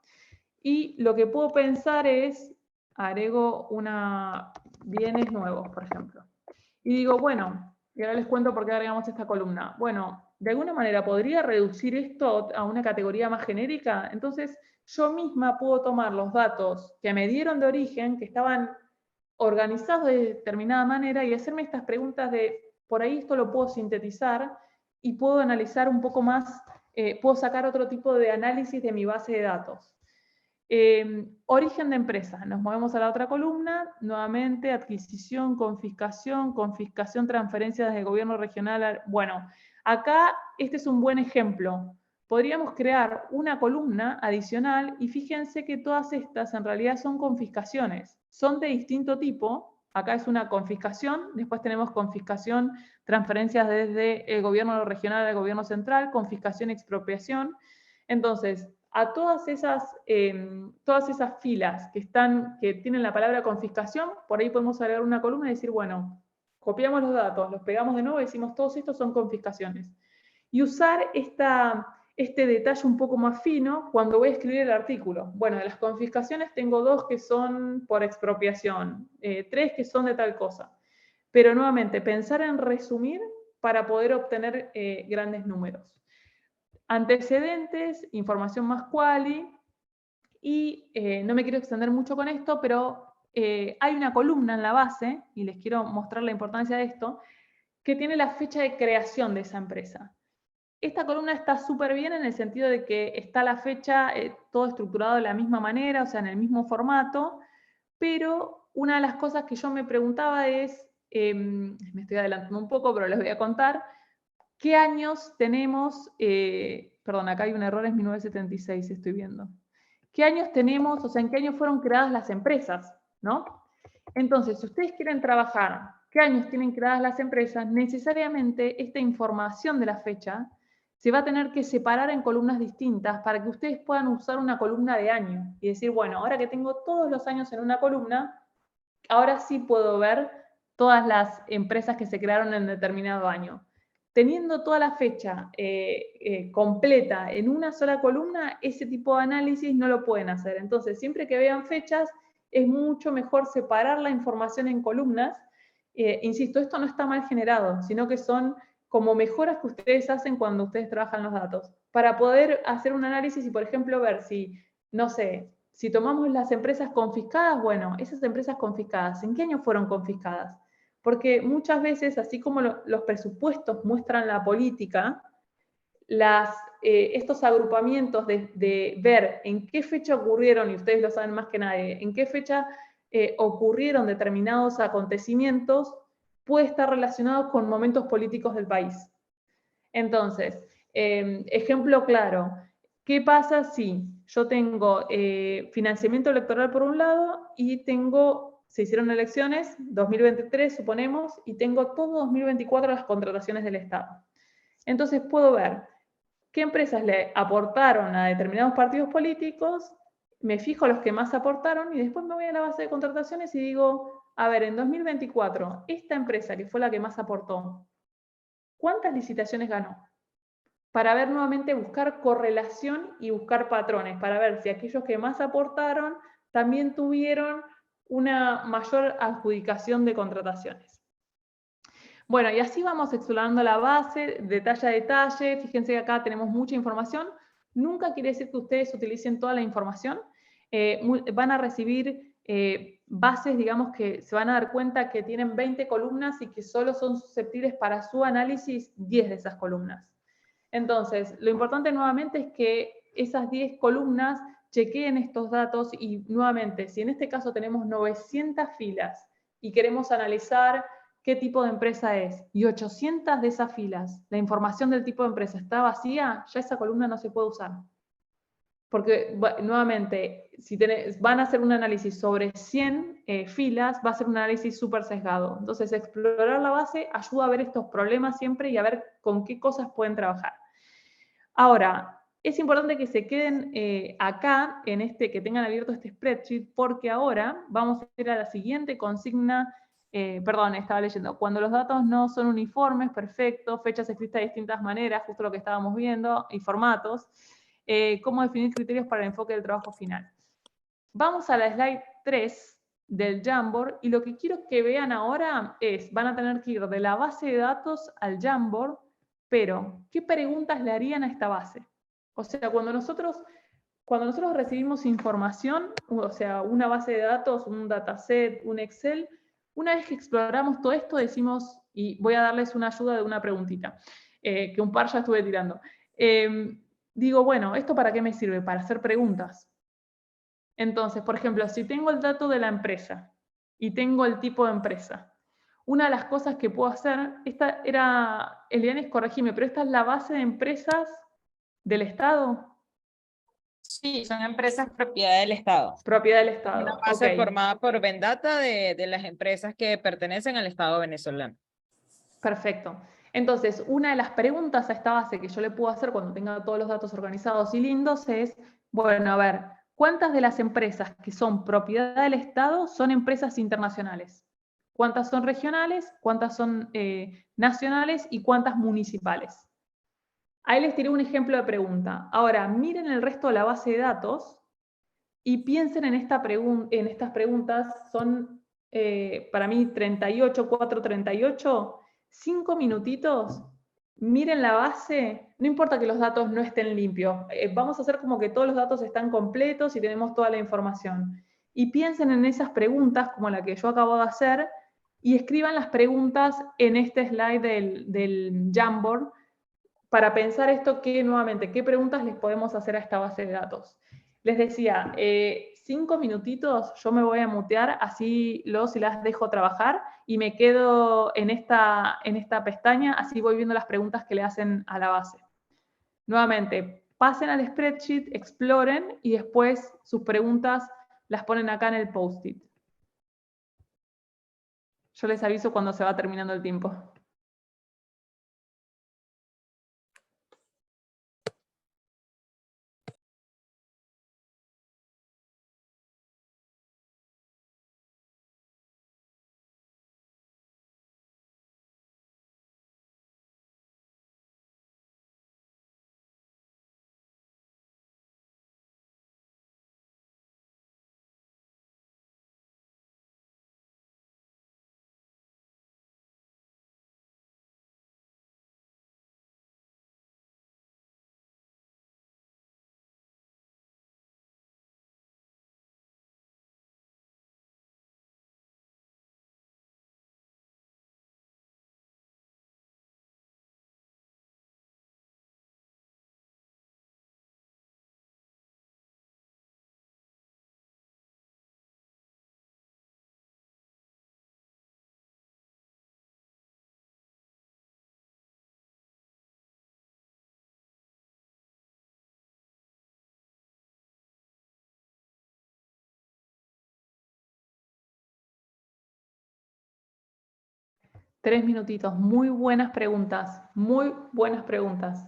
Y lo que puedo pensar es, agrego bienes nuevos, por ejemplo. Y digo, bueno, y ahora les cuento por qué agregamos esta columna. Bueno, de alguna manera podría reducir esto a una categoría más genérica. Entonces, yo misma puedo tomar los datos que me dieron de origen, que estaban organizados de determinada manera, y hacerme estas preguntas de, por ahí esto lo puedo sintetizar y puedo analizar un poco más, puedo sacar otro tipo de análisis de mi base de datos. Origen de empresa, nos movemos a la otra columna, nuevamente adquisición, confiscación, transferencia desde el gobierno regional. Bueno, acá este es un buen ejemplo. Podríamos crear una columna adicional y fíjense que todas estas en realidad son confiscaciones. Son de distinto tipo, Acá es una confiscación, después tenemos confiscación, transferencias desde el gobierno regional al gobierno central, confiscación, expropiación. Entonces, a todas esas filas que tienen la palabra confiscación, por ahí podemos agregar una columna y decir, bueno, copiamos los datos, los pegamos de nuevo y decimos, todos estos son confiscaciones. Y usar este detalle un poco más fino cuando voy a escribir el artículo. Bueno, de las confiscaciones tengo 2 que son por expropiación, 3 que son de tal cosa. Pero nuevamente, pensar en resumir para poder obtener grandes números. Antecedentes, información más quali, y no me quiero extender mucho con esto, pero hay una columna en la base, y les quiero mostrar la importancia de esto, que tiene la fecha de creación de esa empresa. Esta columna está súper bien en el sentido de que está la fecha, todo estructurado de la misma manera, o sea, en el mismo formato, pero una de las cosas que yo me preguntaba es, me estoy adelantando un poco, pero les voy a contar, ¿qué años tenemos? Perdón, acá hay un error, es 1976, estoy viendo. ¿Qué años tenemos? O sea, ¿en qué años fueron creadas las empresas? ¿No? Entonces, si ustedes quieren trabajar qué años tienen creadas las empresas, necesariamente esta información de la fecha se va a tener que separar en columnas distintas para que ustedes puedan usar una columna de año y decir, bueno, ahora que tengo todos los años en una columna, ahora sí puedo ver todas las empresas que se crearon en determinado año. Teniendo toda la fecha completa en una sola columna, ese tipo de análisis no lo pueden hacer. Entonces, siempre que vean fechas, es mucho mejor separar la información en columnas. Insisto, esto no está mal generado, sino que son como mejoras que ustedes hacen cuando ustedes trabajan los datos, para poder hacer un análisis y, por ejemplo, ver si, no sé, si tomamos las empresas confiscadas, bueno, esas empresas confiscadas, ¿en qué año fueron confiscadas? Porque muchas veces, así como los presupuestos muestran la política, estos agrupamientos de ver en qué fecha ocurrieron, y ustedes lo saben más que nadie, en qué fecha ocurrieron determinados acontecimientos, puede estar relacionado con momentos políticos del país. Entonces, ejemplo claro, ¿qué pasa si yo tengo financiamiento electoral por un lado y se hicieron elecciones, 2023 suponemos, y tengo todo 2024 las contrataciones del Estado? Entonces puedo ver qué empresas le aportaron a determinados partidos políticos, me fijo los que más aportaron y después me voy a la base de contrataciones y digo, a ver, en 2024, esta empresa que fue la que más aportó, ¿cuántas licitaciones ganó? Para ver nuevamente, buscar correlación y buscar patrones, para ver si aquellos que más aportaron también tuvieron una mayor adjudicación de contrataciones. Bueno, y así vamos explorando la base, detalle a detalle. Fíjense que acá tenemos mucha información. Nunca quiere decir que ustedes utilicen toda la información. Van a recibir bases, digamos, que se van a dar cuenta que tienen 20 columnas y que solo son susceptibles para su análisis 10 de esas columnas. Entonces, lo importante nuevamente es que esas 10 columnas chequeen estos datos y nuevamente, si en este caso tenemos 900 filas y queremos analizar qué tipo de empresa es, y 800 de esas filas, la información del tipo de empresa está vacía, ya esa columna no se puede usar. Porque, nuevamente, si van a hacer un análisis sobre 100 filas, va a ser un análisis súper sesgado. Entonces, explorar la base ayuda a ver estos problemas siempre y a ver con qué cosas pueden trabajar. Ahora, es importante que se queden acá, que tengan abierto este spreadsheet, porque ahora vamos a ir a la siguiente consigna. Perdón, estaba leyendo. Cuando los datos no son uniformes, perfecto, fechas escritas de distintas maneras, justo lo que estábamos viendo, y formatos. Cómo definir criterios para el enfoque del trabajo final. Vamos a la slide 3 del Jamboard, y lo que quiero que vean ahora es, van a tener que ir de la base de datos al Jamboard, pero ¿qué preguntas le harían a esta base? O sea, cuando nosotros recibimos información, o sea, una base de datos, un dataset, un Excel, una vez que exploramos todo esto decimos, y voy a darles una ayuda de una preguntita, que un par ya estuve tirando. Digo, bueno, ¿esto para qué me sirve? Para hacer preguntas. Entonces, por ejemplo, si tengo el dato de la empresa y tengo el tipo de empresa, una de las cosas que puedo hacer, esta era, Elianis, corregime, pero esta es la base de empresas del Estado. Sí, son empresas propiedad del Estado. Propiedad del Estado. Una base Ok. formada por Vendata de las empresas que pertenecen al Estado venezolano. Perfecto. Entonces, una de las preguntas a esta base que yo le puedo hacer cuando tenga todos los datos organizados y lindos es, bueno, a ver, ¿cuántas de las empresas que son propiedad del Estado son empresas internacionales? ¿Cuántas son regionales? ¿Cuántas son nacionales? ¿Y cuántas municipales? Ahí les tiré un ejemplo de pregunta. Ahora, miren el resto de la base de datos y piensen en estas preguntas. Son, para mí, 38, 4, 38. 5 minutitos, miren la base, no importa que los datos no estén limpios, vamos a hacer como que todos los datos están completos y tenemos toda la información. Y piensen en esas preguntas como la que yo acabo de hacer y escriban las preguntas en este slide del Jamboard para pensar esto que nuevamente, ¿qué preguntas les podemos hacer a esta base de datos? Les decía, 5 minutitos, yo me voy a mutear, así los y las dejo trabajar y me quedo en esta pestaña, así voy viendo las preguntas que le hacen a la base. Nuevamente, pasen al spreadsheet, exploren y después sus preguntas las ponen acá en el post-it. Yo les aviso cuando se va terminando el tiempo. Tres minutitos, muy buenas preguntas, muy buenas preguntas.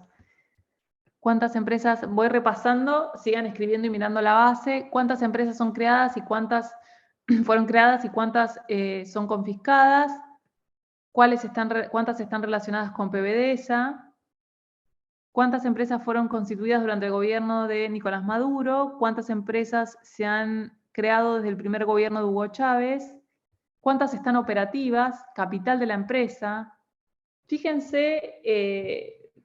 ¿Cuántas empresas? Voy repasando, sigan escribiendo y mirando la base. ¿Cuántas empresas son creadas y cuántas fueron creadas y cuántas son confiscadas? ¿Cuántas están relacionadas con PDVSA? ¿Cuántas empresas fueron constituidas durante el gobierno de Nicolás Maduro? ¿Cuántas empresas se han creado desde el primer gobierno de Hugo Chávez? ¿Cuántas están operativas? Capital de la empresa. Fíjense,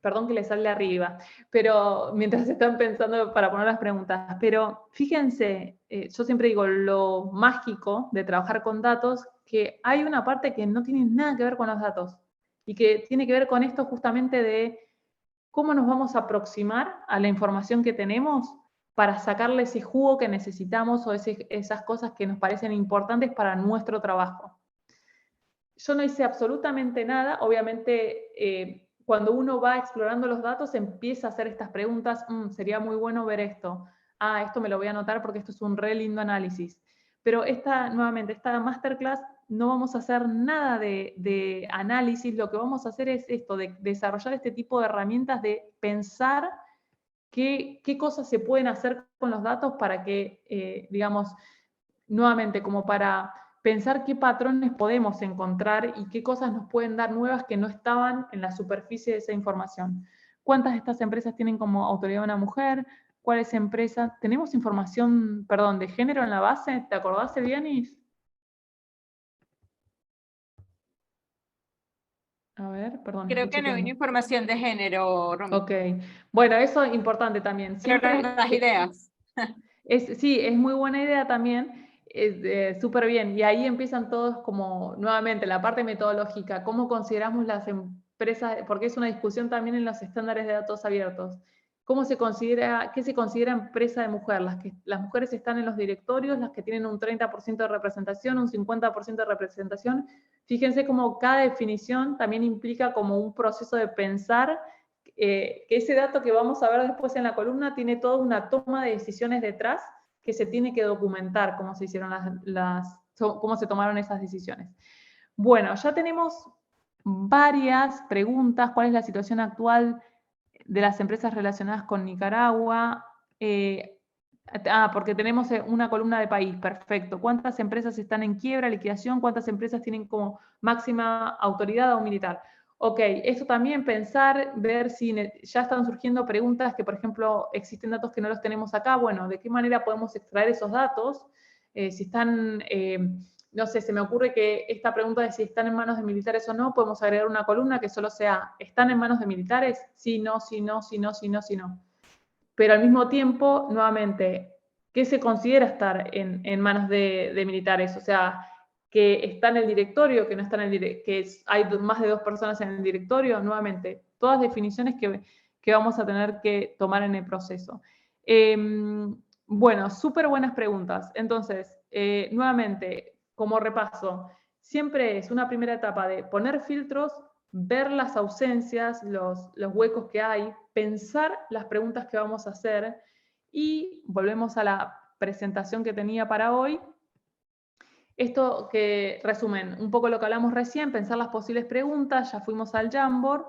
perdón que les sale arriba, pero mientras están pensando para poner las preguntas, pero fíjense, yo siempre digo lo mágico de trabajar con datos, que hay una parte que no tiene nada que ver con los datos y que tiene que ver con esto justamente de cómo nos vamos a aproximar a la información que tenemos para sacarle ese jugo que necesitamos o esas cosas que nos parecen importantes para nuestro trabajo. Yo no hice absolutamente nada, obviamente cuando uno va explorando los datos empieza a hacer estas preguntas, sería muy bueno ver esto, esto me lo voy a anotar porque esto es un re lindo análisis. Pero nuevamente, esta masterclass no vamos a hacer nada de análisis, lo que vamos a hacer es esto, de desarrollar este tipo de herramientas, de pensar qué cosas se pueden hacer con los datos para que, digamos, nuevamente, como para pensar qué patrones podemos encontrar y qué cosas nos pueden dar nuevas que no estaban en la superficie de esa información. ¿Cuántas de estas empresas tienen como autoridad una mujer? ¿Cuáles empresas? ¿Tenemos información, perdón, de género en la base? ¿Te acordás, Elianis? A ver, perdón. Creo que no hay una información de género, Romy. Ok. Bueno, eso es importante también. Siempre das ideas. Sí, es muy buena idea también. Súper bien. Y ahí empiezan todos como, nuevamente, la parte metodológica. ¿Cómo consideramos las empresas? Porque es una discusión también en los estándares de datos abiertos. ¿Qué se considera empresa de mujer? Las mujeres están en los directorios, las que tienen un 30% de representación, un 50% de representación. Fíjense cómo cada definición también implica como un proceso de pensar que ese dato que vamos a ver después en la columna tiene toda una toma de decisiones detrás que se tiene que documentar cómo se hicieron cómo se tomaron esas decisiones. Bueno, ya tenemos varias preguntas. ¿Cuál es la situación actual de las empresas relacionadas con Nicaragua? Porque tenemos una columna de país, perfecto. ¿Cuántas empresas están en quiebra, liquidación? ¿Cuántas empresas tienen como máxima autoridad o militar? Ok, esto también pensar, ver si ya están surgiendo preguntas que, por ejemplo, existen datos que no los tenemos acá. Bueno, ¿de qué manera podemos extraer esos datos? Si están, no sé, se me ocurre que esta pregunta de si están en manos de militares o no, podemos agregar una columna que solo sea, ¿están en manos de militares? Sí, no, sí, no, sí, no, sí, no, sí, no. Pero al mismo tiempo, nuevamente, ¿qué se considera estar en manos de militares? O sea, que está en el directorio, que no está en el directorio, que hay más de 2 personas en el directorio, nuevamente, todas definiciones que vamos a tener que tomar en el proceso. Bueno, súper buenas preguntas. Entonces, nuevamente, como repaso, siempre es una primera etapa de poner filtros, ver las ausencias, los huecos que hay, pensar las preguntas que vamos a hacer y volvemos a la presentación que tenía para hoy. Esto que resumen un poco lo que hablamos recién, pensar las posibles preguntas, ya fuimos al Jamboard,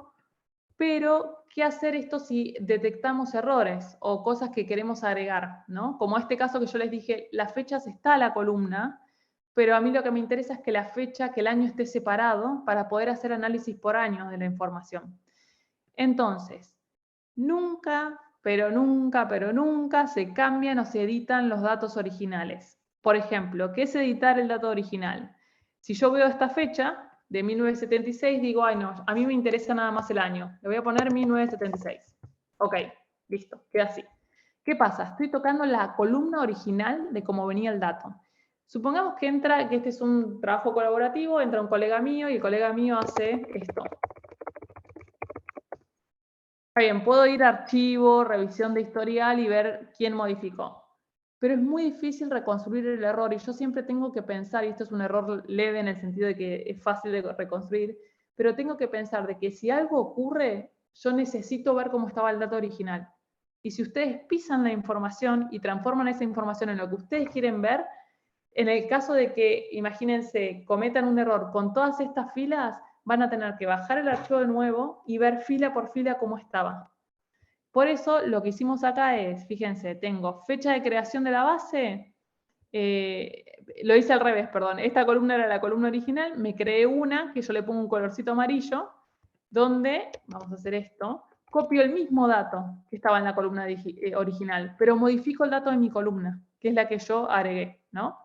pero ¿qué hacer esto si detectamos errores o cosas que queremos agregar, ¿no? Como este caso que yo les dije, las fechas está en la columna, pero a mí lo que me interesa es que la fecha, que el año esté separado para poder hacer análisis por año de la información. Entonces, nunca, pero nunca, pero nunca se cambian o se editan los datos originales. Por ejemplo, ¿qué es editar el dato original? Si yo veo esta fecha de 1976, digo, ay no, a mí me interesa nada más el año. Le voy a poner 1976. Ok, listo, queda así. ¿Qué pasa? Estoy tocando la columna original de cómo venía el dato. Supongamos que este es un trabajo colaborativo, entra un colega mío y el colega mío hace esto. Está bien, puedo ir a archivo, revisión de historial y ver quién modificó. Pero es muy difícil reconstruir el error y yo siempre tengo que pensar, y esto es un error leve en el sentido de que es fácil de reconstruir, pero tengo que pensar de que si algo ocurre, yo necesito ver cómo estaba el dato original. Y si ustedes pisan la información y transforman esa información en lo que ustedes quieren ver, en el caso de que, imagínense, cometan un error con todas estas filas, van a tener que bajar el archivo de nuevo y ver fila por fila cómo estaba. Por eso lo que hicimos acá es, fíjense, tengo fecha de creación de la base, lo hice al revés, perdón, esta columna era la columna original, me creé una que yo le pongo un colorcito amarillo, donde, vamos a hacer esto, copio el mismo dato que estaba en la columna original, pero modifico el dato de mi columna, que es la que yo agregué, ¿no?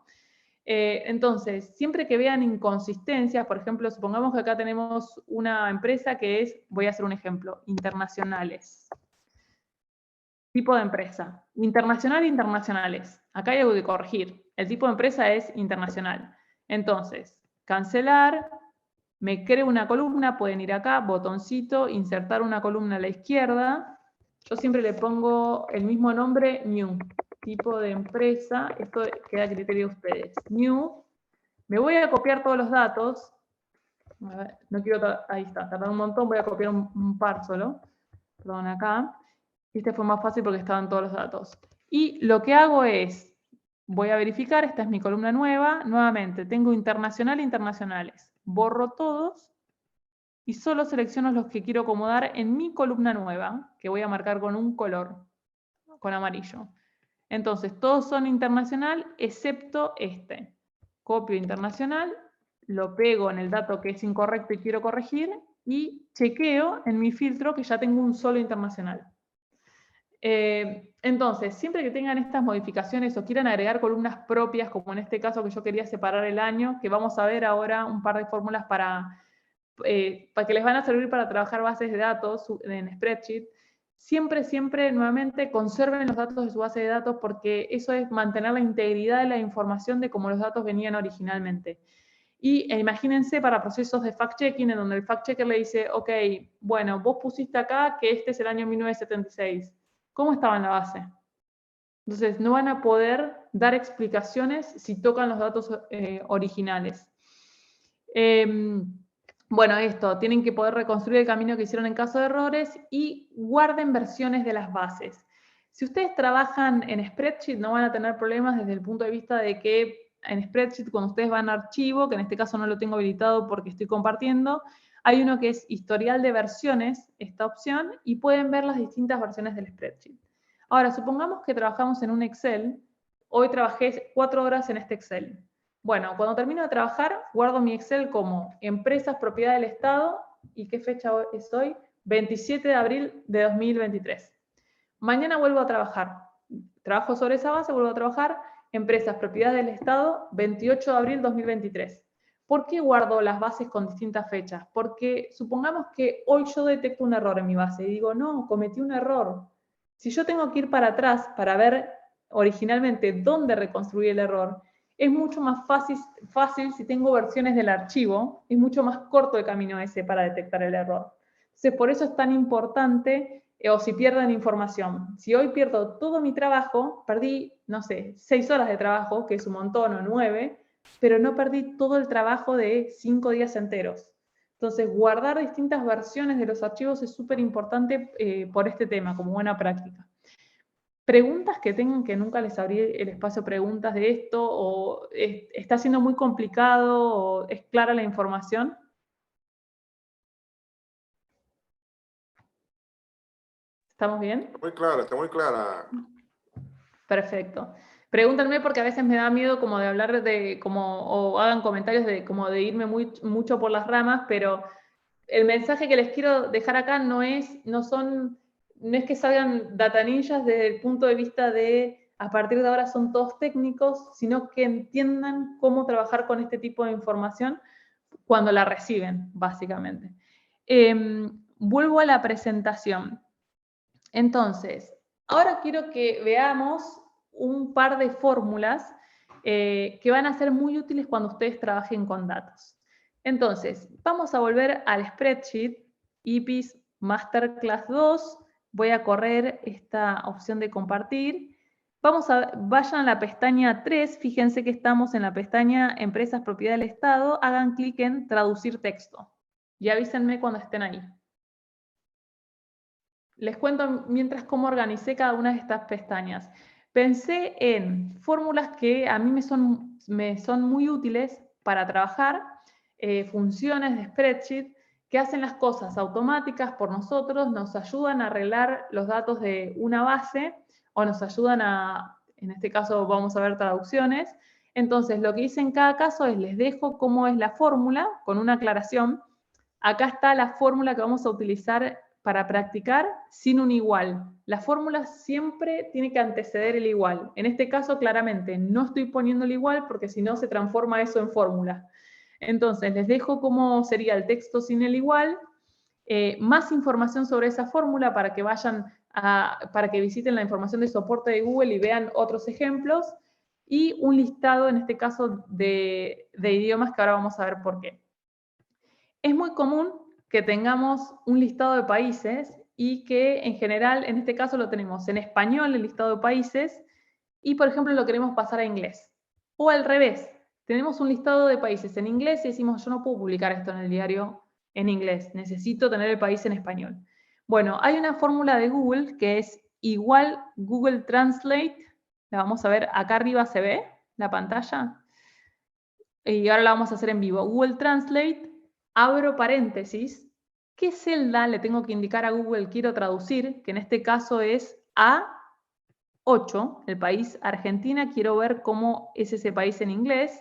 Entonces, siempre que vean inconsistencias, por ejemplo, supongamos que acá tenemos una empresa que es, voy a hacer un ejemplo, internacionales. Tipo de empresa, internacional e internacionales. Acá hay algo que corregir. El tipo de empresa es internacional. Entonces, cancelar, me creo una columna, pueden ir acá, botoncito, insertar una columna a la izquierda. Yo siempre le pongo el mismo nombre, new. Tipo de empresa, esto queda a criterio de ustedes. New, me voy a copiar todos los datos. A ver, no quiero, ahí está, tardar un montón, voy a copiar un par solo. Perdón, acá. Este fue más fácil porque estaban todos los datos. Y lo que hago es, voy a verificar, esta es mi columna nueva, nuevamente, tengo internacional e internacionales. Borro todos y solo selecciono los que quiero acomodar en mi columna nueva, que voy a marcar con un color, con amarillo. Entonces, todos son internacional, excepto este. Copio internacional, lo pego en el dato que es incorrecto y quiero corregir, y chequeo en mi filtro que ya tengo un solo internacional. Entonces, siempre que tengan estas modificaciones o quieran agregar columnas propias, como en este caso que yo quería separar el año, que vamos a ver ahora un par de fórmulas para que les van a servir para trabajar bases de datos en spreadsheet, siempre, nuevamente, conserven los datos de su base de datos porque eso es mantener la integridad de la información de cómo los datos venían originalmente. Y imagínense para procesos de fact-checking en donde el fact-checker le dice, ok, bueno, vos pusiste acá que este es el año 1976. ¿Cómo estaba en la base? Entonces, no van a poder dar explicaciones si tocan los datos originales. Bueno, esto, tienen que poder reconstruir el camino que hicieron en caso de errores y guarden versiones de las bases. Si ustedes trabajan en Spreadsheet, no van a tener problemas desde el punto de vista de que en Spreadsheet, cuando ustedes van a archivo, que en este caso no lo tengo habilitado porque estoy compartiendo, hay uno que es historial de versiones, esta opción, y pueden ver las distintas versiones del Spreadsheet. Ahora, supongamos que trabajamos en un Excel. Hoy trabajé 4 horas en este Excel. Bueno, cuando termino de trabajar, guardo mi Excel como empresas propiedad del Estado, ¿y qué fecha es hoy? 27 de abril de 2023. Mañana vuelvo a trabajar. Trabajo sobre esa base, vuelvo a trabajar, empresas propiedad del Estado, 28 de abril de 2023. ¿Por qué guardo las bases con distintas fechas? Porque supongamos que hoy yo detecto un error en mi base y digo, no, cometí un error. Si yo tengo que ir para atrás para ver originalmente dónde reconstruí el error, es mucho más fácil si tengo versiones del archivo, es mucho más corto el camino ese para detectar el error. Entonces, por eso es tan importante, o si pierden información. Si hoy pierdo todo mi trabajo, perdí, no sé, 6 horas de trabajo, que es un montón, o 9, pero no perdí todo el trabajo de 5 días enteros. Entonces, guardar distintas versiones de los archivos es súper importante por este tema, como buena práctica. Preguntas que tengan, que nunca les abrí el espacio preguntas de esto, o está siendo muy complicado, o es clara la información. ¿Estamos bien? Está muy clara. Perfecto. Pregúntenme porque a veces me da miedo como de hablar de, o hagan comentarios de como de irme mucho por las ramas, pero el mensaje que les quiero dejar acá no es que salgan data ninjas desde el punto de vista de a partir de ahora son todos técnicos, sino que entiendan cómo trabajar con este tipo de información cuando la reciben, básicamente. Vuelvo a la presentación. Entonces, ahora quiero que veamos un par de fórmulas que van a ser muy útiles cuando ustedes trabajen con datos. Entonces, vamos a volver al spreadsheet, IPIS Masterclass 2. Voy a correr esta opción de compartir. Vayan a la pestaña 3, fíjense que estamos en la pestaña Empresas Propiedad del Estado, hagan clic en Traducir texto y avísenme cuando estén ahí. Les cuento mientras cómo organicé cada una de estas pestañas. Pensé en fórmulas que a mí me son muy útiles para trabajar, funciones de spreadsheet que hacen las cosas automáticas por nosotros, nos ayudan a arreglar los datos de una base o nos ayudan en este caso vamos a ver traducciones. Entonces, lo que hice en cada caso es les dejo cómo es la fórmula con una aclaración. Acá está la fórmula que vamos a utilizar para practicar sin un igual. La fórmula siempre tiene que anteceder el igual. En este caso, claramente, no estoy poniendo el igual porque si no se transforma eso en fórmula. Entonces, les dejo cómo sería el texto sin el igual, más información sobre esa fórmula para que para que visiten la información de soporte de Google y vean otros ejemplos, y un listado, en este caso, de idiomas que ahora vamos a ver por qué. Es muy común que tengamos un listado de países y que en general, en este caso lo tenemos en español, el listado de países, y por ejemplo lo queremos pasar a inglés. O al revés, tenemos un listado de países en inglés y decimos, yo no puedo publicar esto en el diario en inglés, necesito tener el país en español. Bueno, hay una fórmula de Google que es igual Google Translate, la vamos a ver, acá arriba se ve la pantalla, y ahora la vamos a hacer en vivo. Google Translate, abro paréntesis, ¿qué celda le tengo que indicar a Google quiero traducir? Que en este caso es A8, el país Argentina, quiero ver cómo es ese país en inglés,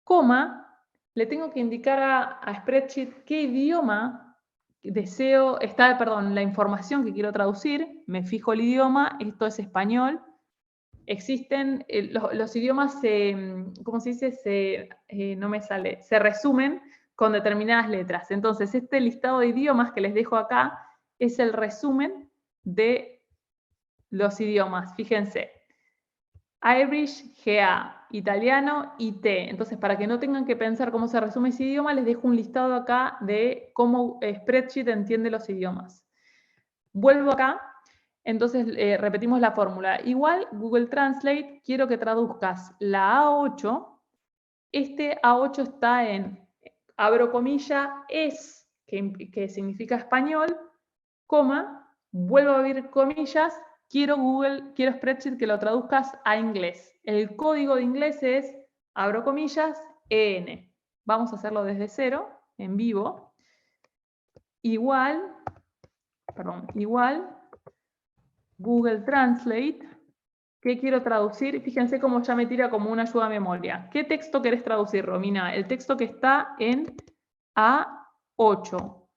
coma, le tengo que indicar a Spreadsheet qué idioma la información que quiero traducir, me fijo el idioma, esto es español. Existen, los idiomas, ¿cómo se dice? No me sale, se resumen con determinadas letras. Entonces, este listado de idiomas que les dejo acá es el resumen de los idiomas. Fíjense, Irish, GA, italiano, IT. Entonces, para que no tengan que pensar cómo se resume ese idioma, les dejo un listado acá de cómo Spreadsheet entiende los idiomas. Vuelvo acá. Entonces, repetimos la fórmula. Igual, Google Translate, quiero que traduzcas la A8. Este A8 está abro comilla, es, que significa español, coma, vuelvo a abrir comillas, quiero Spreadsheet que lo traduzcas a inglés. El código de inglés es, abro comillas, EN. Vamos a hacerlo desde cero, en vivo. Igual, Google Translate. ¿Qué quiero traducir? Fíjense cómo ya me tira como una ayuda a memoria. ¿Qué texto querés traducir, Romina? El texto que está en A8.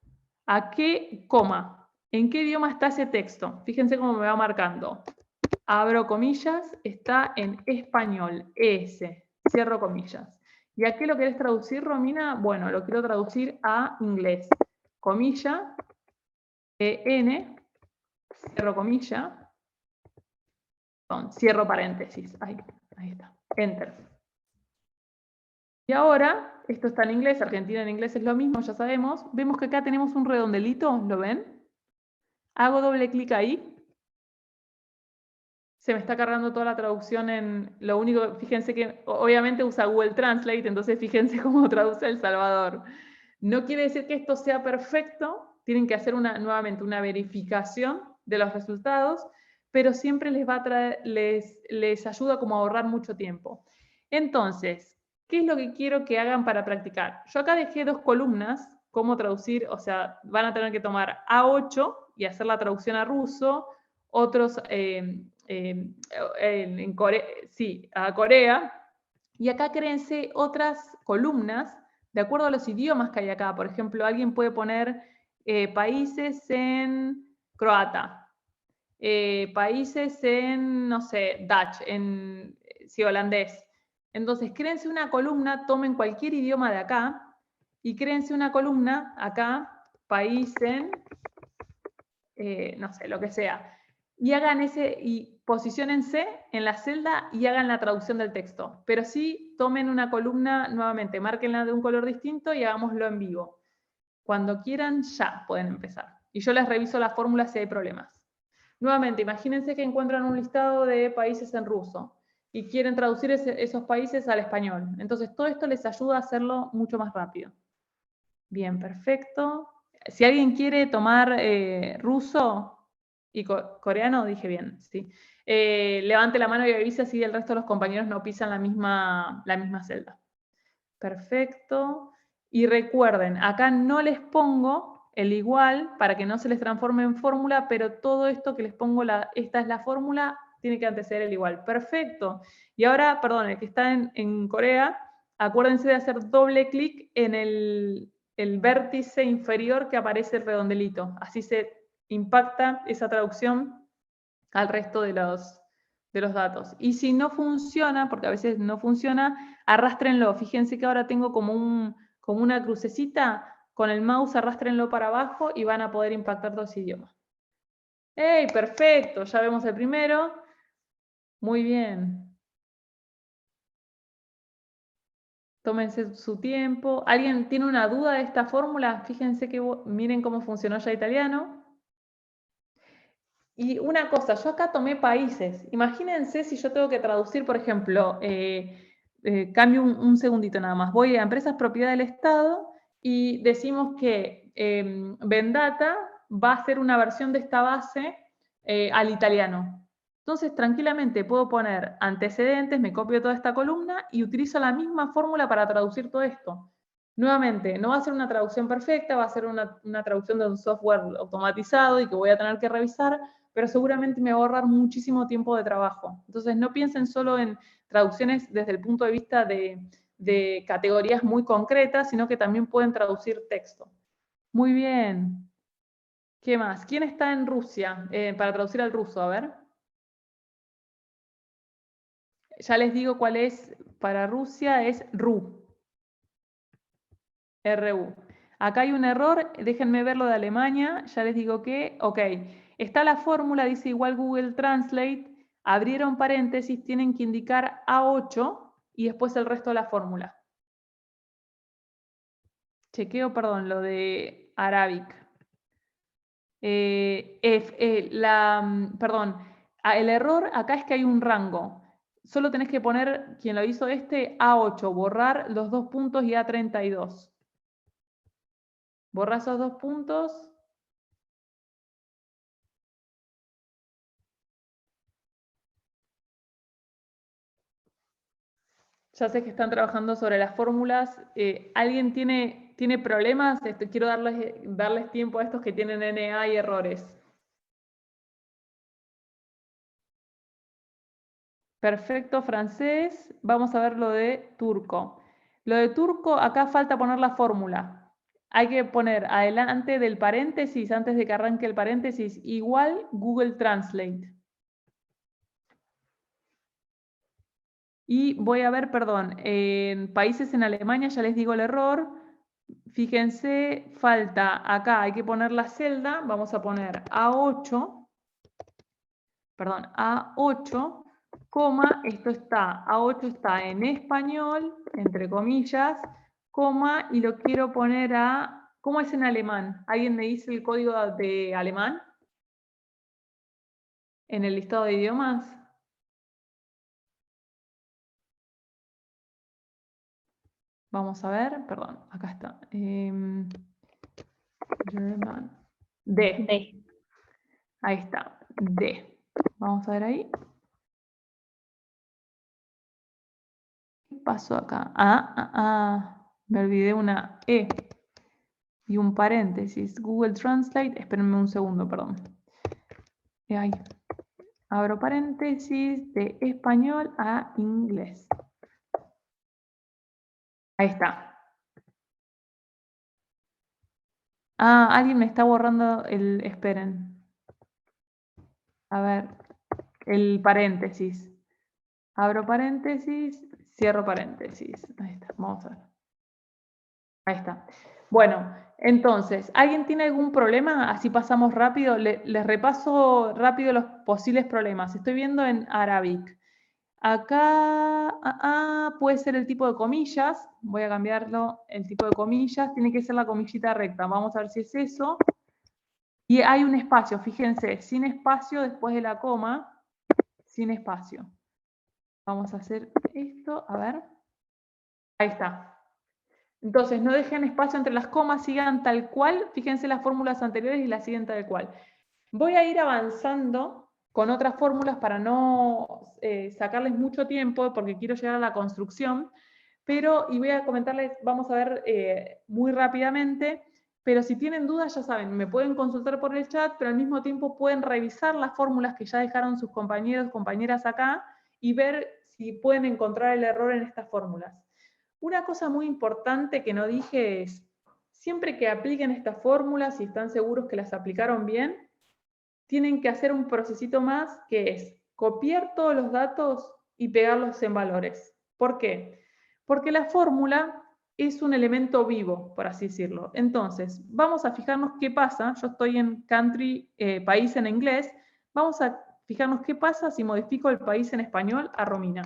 ¿A qué coma? ¿En qué idioma está ese texto? Fíjense cómo me va marcando. Abro comillas, está en español, ES. Cierro comillas. ¿Y a qué lo querés traducir, Romina? Bueno, lo quiero traducir a inglés. Comilla, EN, cierro comilla. Cierro paréntesis. Ahí está. Enter. Y ahora, esto está en inglés, Argentina en inglés es lo mismo, ya sabemos. Vemos que acá tenemos un redondelito, ¿lo ven? Hago doble clic ahí. Se me está cargando toda la traducción en... Lo único, fíjense que obviamente usa Google Translate, entonces fíjense cómo traduce El Salvador. No quiere decir que esto sea perfecto, tienen que hacer nuevamente una verificación de los resultados, pero siempre les va a traer, les ayuda como a ahorrar mucho tiempo. Entonces, ¿qué es lo que quiero que hagan para practicar? Yo acá dejé 2 columnas, cómo traducir, o sea, van a tener que tomar A8 y hacer la traducción a ruso, otros en Corea, sí, a Corea, y acá créense otras columnas de acuerdo a los idiomas que hay acá. Por ejemplo, alguien puede poner países en croata, países en, no sé, Dutch, en sí, holandés. Entonces, créense una columna, tomen cualquier idioma de acá y créense una columna acá, país en, no sé, lo que sea. Y hagan y posiciónense en la celda y hagan la traducción del texto. Pero sí tomen una columna nuevamente, márquenla de un color distinto y hagámoslo en vivo. Cuando quieran, ya pueden empezar. Y yo les reviso la fórmula si hay problemas. Nuevamente, imagínense que encuentran un listado de países en ruso y quieren traducir esos países al español. Entonces, todo esto les ayuda a hacerlo mucho más rápido. Bien, perfecto. Si alguien quiere tomar ruso y coreano, dije bien, sí. Levante la mano y avise así el resto de los compañeros no pisan la misma celda. Perfecto. Y recuerden, acá no les pongo el igual para que no se les transforme en fórmula, pero todo esto que les pongo, esta es la fórmula, tiene que anteceder el igual. Perfecto. Y ahora, perdón, el que está en Corea, acuérdense de hacer doble clic en el vértice inferior que aparece el redondelito. Así se impacta esa traducción al resto de los datos. Y si no funciona, porque a veces no funciona, arrástrenlo. Fíjense que ahora tengo como una crucecita, con el mouse arrástrenlo para abajo y van a poder impactar dos idiomas. ¡Ey! Perfecto, ya vemos el primero. Muy bien. Tómense su tiempo. ¿Alguien tiene una duda de esta fórmula? Fíjense que miren cómo funcionó ya italiano. Y una cosa, yo acá tomé países. Imagínense si yo tengo que traducir, por ejemplo, cambio un segundito nada más. Voy a empresas propiedad del Estado y decimos que Vendata va a hacer una versión de esta base al italiano. Entonces, tranquilamente puedo poner antecedentes, me copio toda esta columna y utilizo la misma fórmula para traducir todo esto. Nuevamente, no va a ser una traducción perfecta, va a ser una traducción de un software automatizado y que voy a tener que revisar, pero seguramente me va a ahorrar muchísimo tiempo de trabajo. Entonces, no piensen solo en traducciones desde el punto de vista de categorías muy concretas, sino que también pueden traducir texto. Muy bien. ¿Qué más? ¿Quién está en Rusia para traducir al ruso? A ver. Ya les digo cuál es para Rusia, es RU. RU. Acá hay un error, déjenme ver lo de Alemania, ya les digo que, ok, está la fórmula, dice igual Google Translate, abrieron paréntesis, tienen que indicar A8 y después el resto de la fórmula. Chequeo, perdón, lo de Arabic. Perdón, el error acá es que hay un rango. Solo tenés que poner, quien lo hizo A8, borrar los 2 puntos y A32. Borra esos 2 puntos. Ya sé que están trabajando sobre las fórmulas. ¿Alguien tiene problemas? Quiero darles tiempo a estos que tienen NA y errores. Perfecto, francés. Vamos a ver lo de turco. Lo de turco, acá falta poner la fórmula. Hay que poner adelante del paréntesis, antes de que arranque el paréntesis, igual Google Translate. Y voy a ver, perdón, en países en Alemania, ya les digo el error. Fíjense, falta acá, hay que poner la celda, vamos a poner A8, perdón, A8, coma, A8 está en español, entre comillas, coma, y lo quiero poner a, ¿cómo es en alemán? ¿Alguien me dice el código de alemán? ¿En el listado de idiomas? Vamos a ver, perdón, acá está. German. D. D. Ahí está, D. Vamos a ver ahí. ¿Qué pasó acá? Me olvidé una E y un paréntesis. Google Translate, espérenme un segundo, perdón. Ahí. Abro paréntesis de español a inglés. Ahí está. Alguien me está borrando el, esperen. A ver, el paréntesis. Abro paréntesis, cierro paréntesis. Ahí está, vamos a ver. Ahí está. Bueno, entonces, ¿alguien tiene algún problema? Así pasamos rápido. Les repaso rápido los posibles problemas. Estoy viendo en Arabic. Acá puede ser el tipo de comillas. Voy a cambiarlo. El tipo de comillas tiene que ser la comillita recta. Vamos a ver si es eso. Y hay un espacio, fíjense, sin espacio después de la coma. Sin espacio. Vamos a hacer esto. A ver. Ahí está. Entonces, no dejen espacio entre las comas, sigan tal cual. Fíjense las fórmulas anteriores y las siguen tal cual. Voy a ir avanzando con otras fórmulas para no sacarles mucho tiempo, porque quiero llegar a la construcción. Y voy a comentarles, vamos a ver muy rápidamente, pero si tienen dudas, ya saben, me pueden consultar por el chat, pero al mismo tiempo pueden revisar las fórmulas que ya dejaron sus compañeros, compañeras acá, y ver si pueden encontrar el error en estas fórmulas. Una cosa muy importante que no dije es, siempre que apliquen estas fórmulas y están seguros que las aplicaron bien, tienen que hacer un procesito más que es copiar todos los datos y pegarlos en valores. ¿Por qué? Porque la fórmula es un elemento vivo, por así decirlo. Entonces, vamos a fijarnos qué pasa. Yo estoy en country, país en inglés. Vamos a fijarnos qué pasa si modifico el país en español a Romina.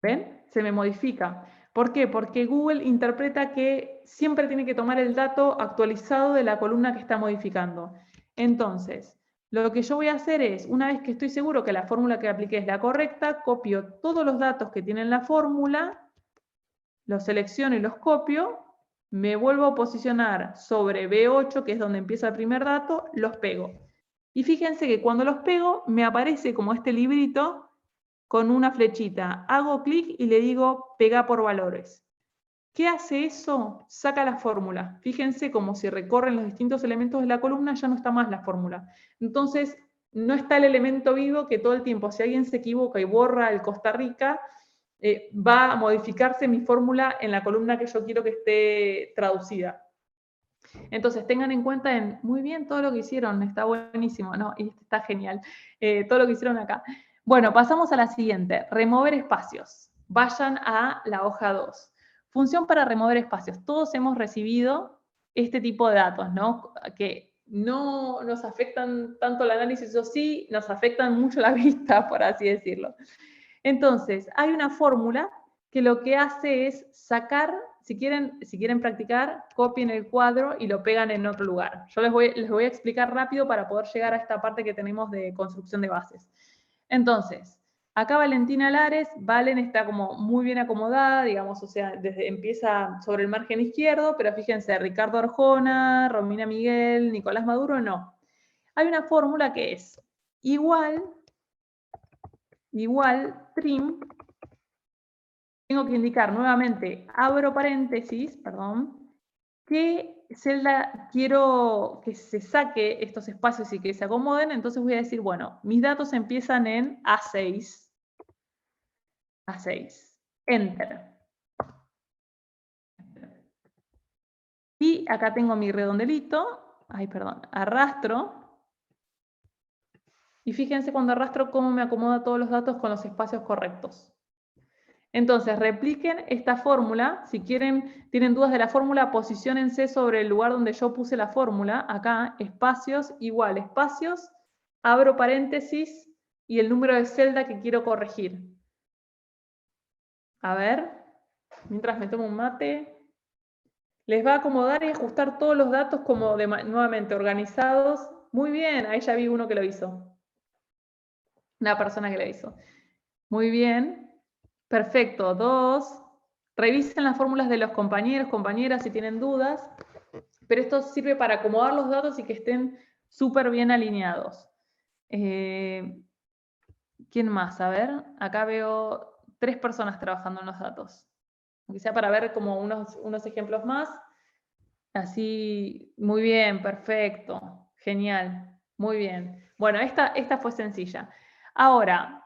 ¿Ven? Se me modifica. ¿Por qué? Porque Google interpreta que siempre tiene que tomar el dato actualizado de la columna que está modificando. Entonces, lo que yo voy a hacer es, una vez que estoy seguro que la fórmula que apliqué es la correcta, copio todos los datos que tiene la fórmula, los selecciono y los copio, me vuelvo a posicionar sobre B8, que es donde empieza el primer dato, los pego. Y fíjense que cuando los pego, me aparece como este librito con una flechita. Hago clic y le digo pega por valores. ¿Qué hace eso? Saca la fórmula. Fíjense como si recorren los distintos elementos de la columna, ya no está más la fórmula. Entonces, no está el elemento vivo que todo el tiempo, si alguien se equivoca y borra el Costa Rica, va a modificarse mi fórmula en la columna que yo quiero que esté traducida. Entonces, tengan en cuenta muy bien todo lo que hicieron, está buenísimo, ¿no? Y está genial, todo lo que hicieron acá. Bueno, pasamos a la siguiente, remover espacios. Vayan a la hoja 2. Función para remover espacios. Todos hemos recibido este tipo de datos, ¿no? Que no nos afectan tanto el análisis, o sí, nos afectan mucho la vista, por así decirlo. Entonces, hay una fórmula que lo que hace es sacar, si quieren practicar, copien el cuadro y lo pegan en otro lugar. Yo les voy a explicar rápido para poder llegar a esta parte que tenemos de construcción de bases. Entonces, Acá Valentina Lares, Valen está como muy bien acomodada, digamos, o sea, empieza sobre el margen izquierdo, pero fíjense, Ricardo Arjona, Romina Miguel, Nicolás Maduro, no. Hay una fórmula que es igual trim, tengo que indicar nuevamente, abro paréntesis, perdón, qué celda quiero que se saque estos espacios y que se acomoden, entonces voy a decir, bueno, mis datos empiezan en A6, Enter. Y acá tengo mi redondelito, arrastro. Y fíjense cuando arrastro cómo me acomoda todos los datos con los espacios correctos. Entonces, repliquen esta fórmula. Si tienen dudas de la fórmula, posiciónense sobre el lugar donde yo puse la fórmula. Acá, espacios, igual, espacios, abro paréntesis y el número de celda que quiero corregir. A ver, mientras me tomo un mate. Les va a acomodar y ajustar todos los datos como nuevamente organizados. Muy bien, ahí ya vi uno que lo hizo. Una persona que lo hizo. Muy bien. Perfecto. 2. Revisen las fórmulas de los compañeros, compañeras si tienen dudas. Pero esto sirve para acomodar los datos y que estén súper bien alineados. ¿Quién más? A ver, acá veo 3 personas trabajando en los datos. Aunque sea para ver como unos ejemplos más. Así, muy bien, perfecto, genial, muy bien. Bueno, esta fue sencilla. Ahora,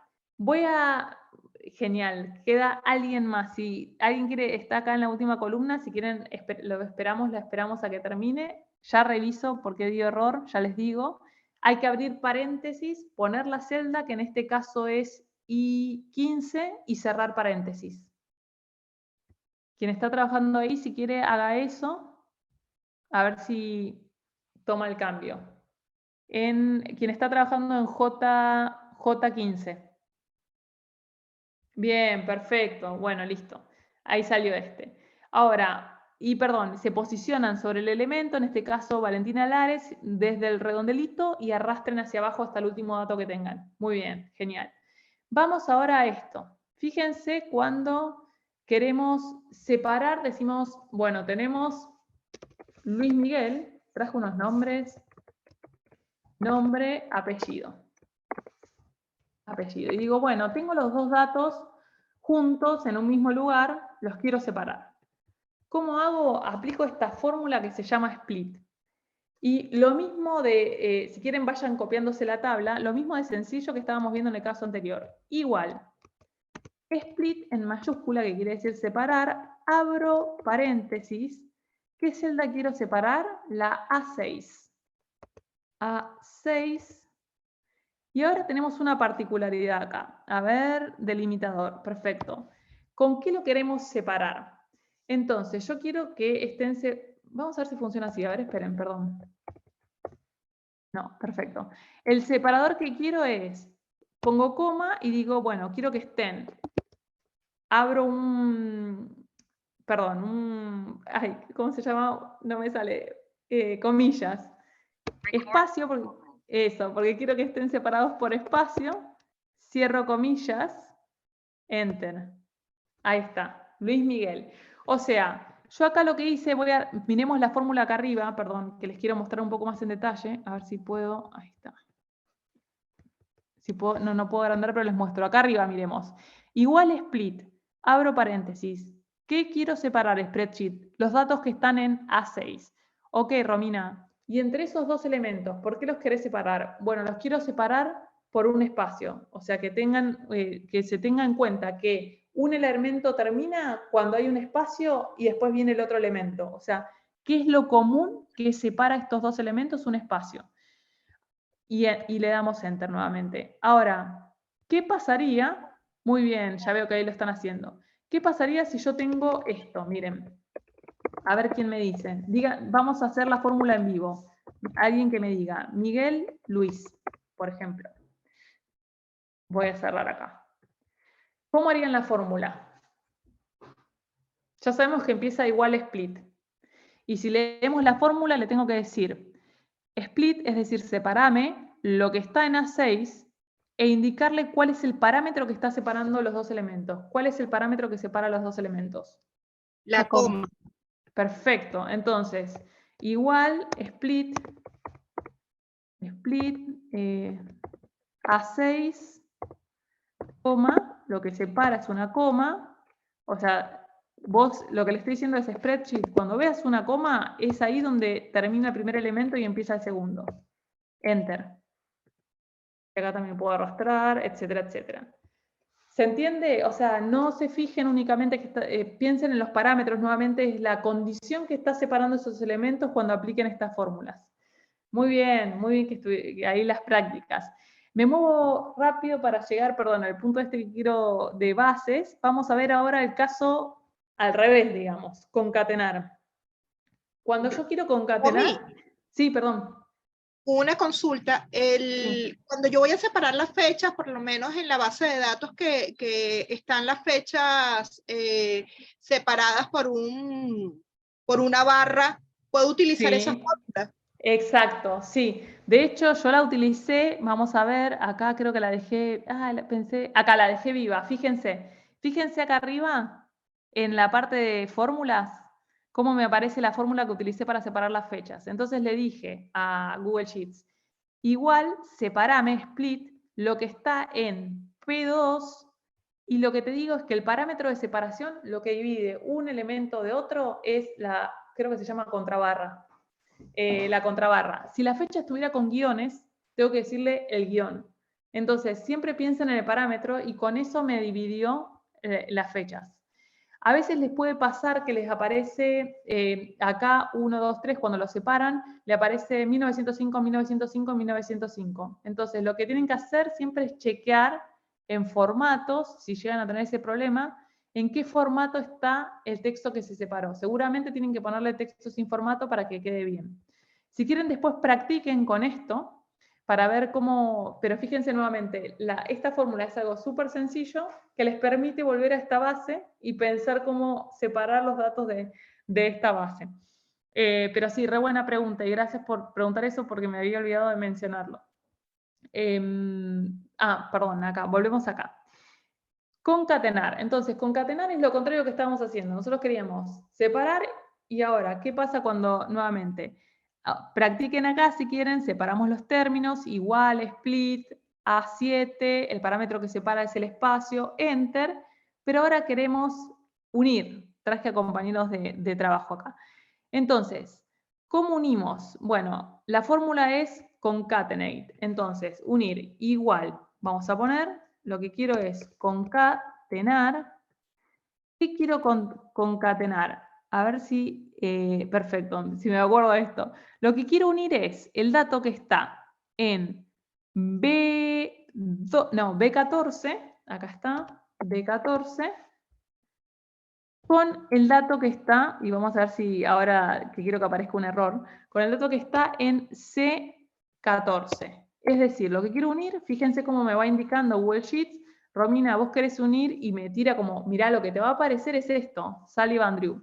genial, queda alguien más. Si alguien está acá en la última columna, si quieren, la esperamos a que termine. Ya reviso por qué dio error, ya les digo. Hay que abrir paréntesis, poner la celda, que en este caso es I15, y cerrar paréntesis. Quien está trabajando ahí, si quiere, haga eso. A ver si toma el cambio. Quien está trabajando en J15. Bien, perfecto. Bueno, listo. Ahí salió este. Ahora, se posicionan sobre el elemento, en este caso Valentina Lares, desde el redondelito y arrastren hacia abajo hasta el último dato que tengan. Muy bien, genial. Vamos ahora a esto. Fíjense cuando queremos separar, decimos, bueno, tenemos Luis Miguel, trajo unos nombres, nombre, apellido. Y digo, bueno, tengo los dos datos juntos en un mismo lugar, los quiero separar. ¿Cómo hago? Aplico esta fórmula que se llama split. Y lo mismo si quieren vayan copiándose la tabla, lo mismo de sencillo que estábamos viendo en el caso anterior. Igual, split en mayúscula, que quiere decir separar, abro paréntesis. ¿Qué celda quiero separar? La A6. A6. Y ahora tenemos una particularidad acá. A ver, delimitador. Perfecto. ¿Con qué lo queremos separar? Entonces, yo quiero que estén... Vamos a ver si funciona así. A ver, esperen, perdón. No, perfecto. El separador que quiero es... Pongo coma y digo, bueno, quiero que estén... Abro ay, ¿cómo se llama? No me sale. Comillas. Espacio, porque quiero que estén separados por espacio. Cierro comillas. Enter. Ahí está. Luis Miguel. O sea, yo acá lo que hice, miremos la fórmula acá arriba, perdón, que les quiero mostrar un poco más en detalle. A ver si puedo. Ahí está. Si puedo, no puedo agrandar, pero les muestro. Acá arriba miremos. Igual split. Abro paréntesis. ¿Qué quiero separar, spreadsheet? Los datos que están en A6. Ok, Romina. Y entre esos dos elementos, ¿por qué los querés separar? Bueno, los quiero separar por un espacio. O sea, que se tenga en cuenta que un elemento termina cuando hay un espacio y después viene el otro elemento. O sea, ¿qué es lo común que separa estos dos elementos? Un espacio. Y le damos Enter nuevamente. Ahora, ¿qué pasaría? Muy bien, ya veo que ahí lo están haciendo. ¿Qué pasaría si yo tengo esto? Miren, a ver quién me dice. Vamos a hacer la fórmula en vivo. Alguien que me diga, Miguel, Luis, por ejemplo. Voy a cerrar acá. ¿Cómo harían la fórmula? Ya sabemos que empieza igual split. Y si leemos la fórmula, le tengo que decir, split, es decir, separame lo que está en A6 e indicarle cuál es el parámetro que está separando los dos elementos. ¿Cuál es el parámetro que separa los dos elementos? La coma. Perfecto. Entonces, igual split A6, coma, lo que separa es una coma. O sea, vos lo que le estoy diciendo es spreadsheet. Cuando veas una coma, es ahí donde termina el primer elemento y empieza el segundo. Enter. Acá también puedo arrastrar, etcétera, etcétera. ¿Se entiende? O sea, no se fijen únicamente, piensen en los parámetros, nuevamente es la condición que está separando esos elementos cuando apliquen estas fórmulas. Muy bien que ahí las prácticas. Me muevo rápido para llegar, perdón, al punto este que quiero de bases. Vamos a ver ahora el caso al revés, digamos, concatenar. Cuando yo quiero concatenar... Sí, perdón. Una consulta, cuando yo voy a separar las fechas, por lo menos en la base de datos que están las fechas separadas por una barra, ¿puedo utilizar esa fórmula? Exacto, sí. De hecho, yo la utilicé, vamos a ver, acá creo que la dejé, acá la dejé viva, fíjense acá arriba, en la parte de fórmulas, cómo me aparece la fórmula que utilicé para separar las fechas. Entonces le dije a Google Sheets, igual separame, split, lo que está en P2, y lo que te digo es que el parámetro de separación, lo que divide un elemento de otro, es creo que se llama contrabarra. La contrabarra. Si la fecha estuviera con guiones, tengo que decirle el guión. Entonces, siempre piensen en el parámetro y con eso me dividió las fechas. A veces les puede pasar que les aparece acá 1, 2, 3, cuando lo separan, le aparece 1905, 1905, 1905. Entonces, lo que tienen que hacer siempre es chequear en formatos, si llegan a tener ese problema, en qué formato está el texto que se separó. Seguramente tienen que ponerle texto sin formato para que quede bien. Si quieren, después practiquen con esto para ver cómo, pero fíjense nuevamente, esta fórmula es algo súper sencillo que les permite volver a esta base y pensar cómo separar los datos de esta base. Pero sí, re buena pregunta y gracias por preguntar eso porque me había olvidado de mencionarlo. Perdón, acá, volvemos acá. Concatenar. Entonces, concatenar es lo contrario que estábamos haciendo. Nosotros queríamos separar y ahora, ¿qué pasa cuando nuevamente? Practiquen acá si quieren, separamos los términos, igual, split, A7, el parámetro que separa es el espacio, enter, pero ahora queremos unir. Traje a compañeros de trabajo acá. Entonces, ¿cómo unimos? Bueno, la fórmula es concatenate. Entonces, unir igual, vamos a poner, lo que quiero es concatenar. ¿Qué quiero concatenar? A ver si, perfecto, si me acuerdo de esto. Lo que quiero unir es el dato que está en B14, acá está, B14, con el dato que está, y vamos a ver si ahora que quiero que aparezca un error, con el dato que está en C14. Es decir, lo que quiero unir, fíjense cómo me va indicando Google Sheets. Romina, vos querés unir y me tira como, mirá, lo que te va a aparecer es esto, Sullivan Drew.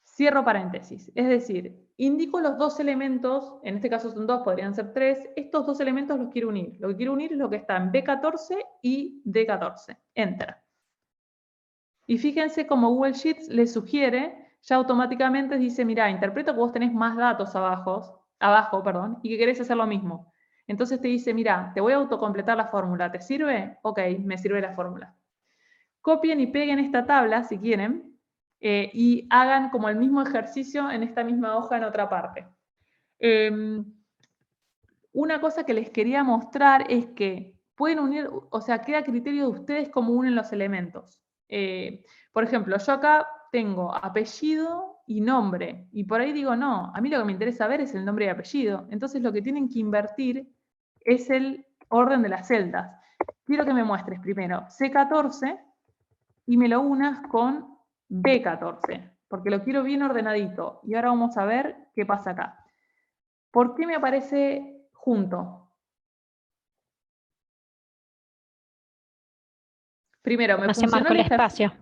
Cierro paréntesis. Es decir, indico los dos elementos, en este caso son dos, podrían ser tres, estos dos elementos los quiero unir. Lo que quiero unir es lo que está en B14 y D14. Enter. Y fíjense cómo Google Sheets les sugiere, ya automáticamente dice, mira, interpreto que vos tenés más datos abajo, y que querés hacer lo mismo. Entonces te dice, mira, te voy a autocompletar la fórmula, ¿te sirve? Ok, me sirve la fórmula. Copien y peguen esta tabla, si quieren, y hagan como el mismo ejercicio en esta misma hoja en otra parte. Una cosa que les quería mostrar es que pueden unir, o sea, queda a criterio de ustedes cómo unen los elementos. Por ejemplo, yo acá tengo apellido y nombre, y por ahí digo, no, a mí lo que me interesa ver es el nombre y apellido. Entonces lo que tienen que invertir es el orden de las celdas. Quiero que me muestres primero C14 y me lo unas con B14, porque lo quiero bien ordenadito. Y ahora vamos a ver qué pasa acá. ¿Por qué me aparece junto? Primero, me funcionó el espacio.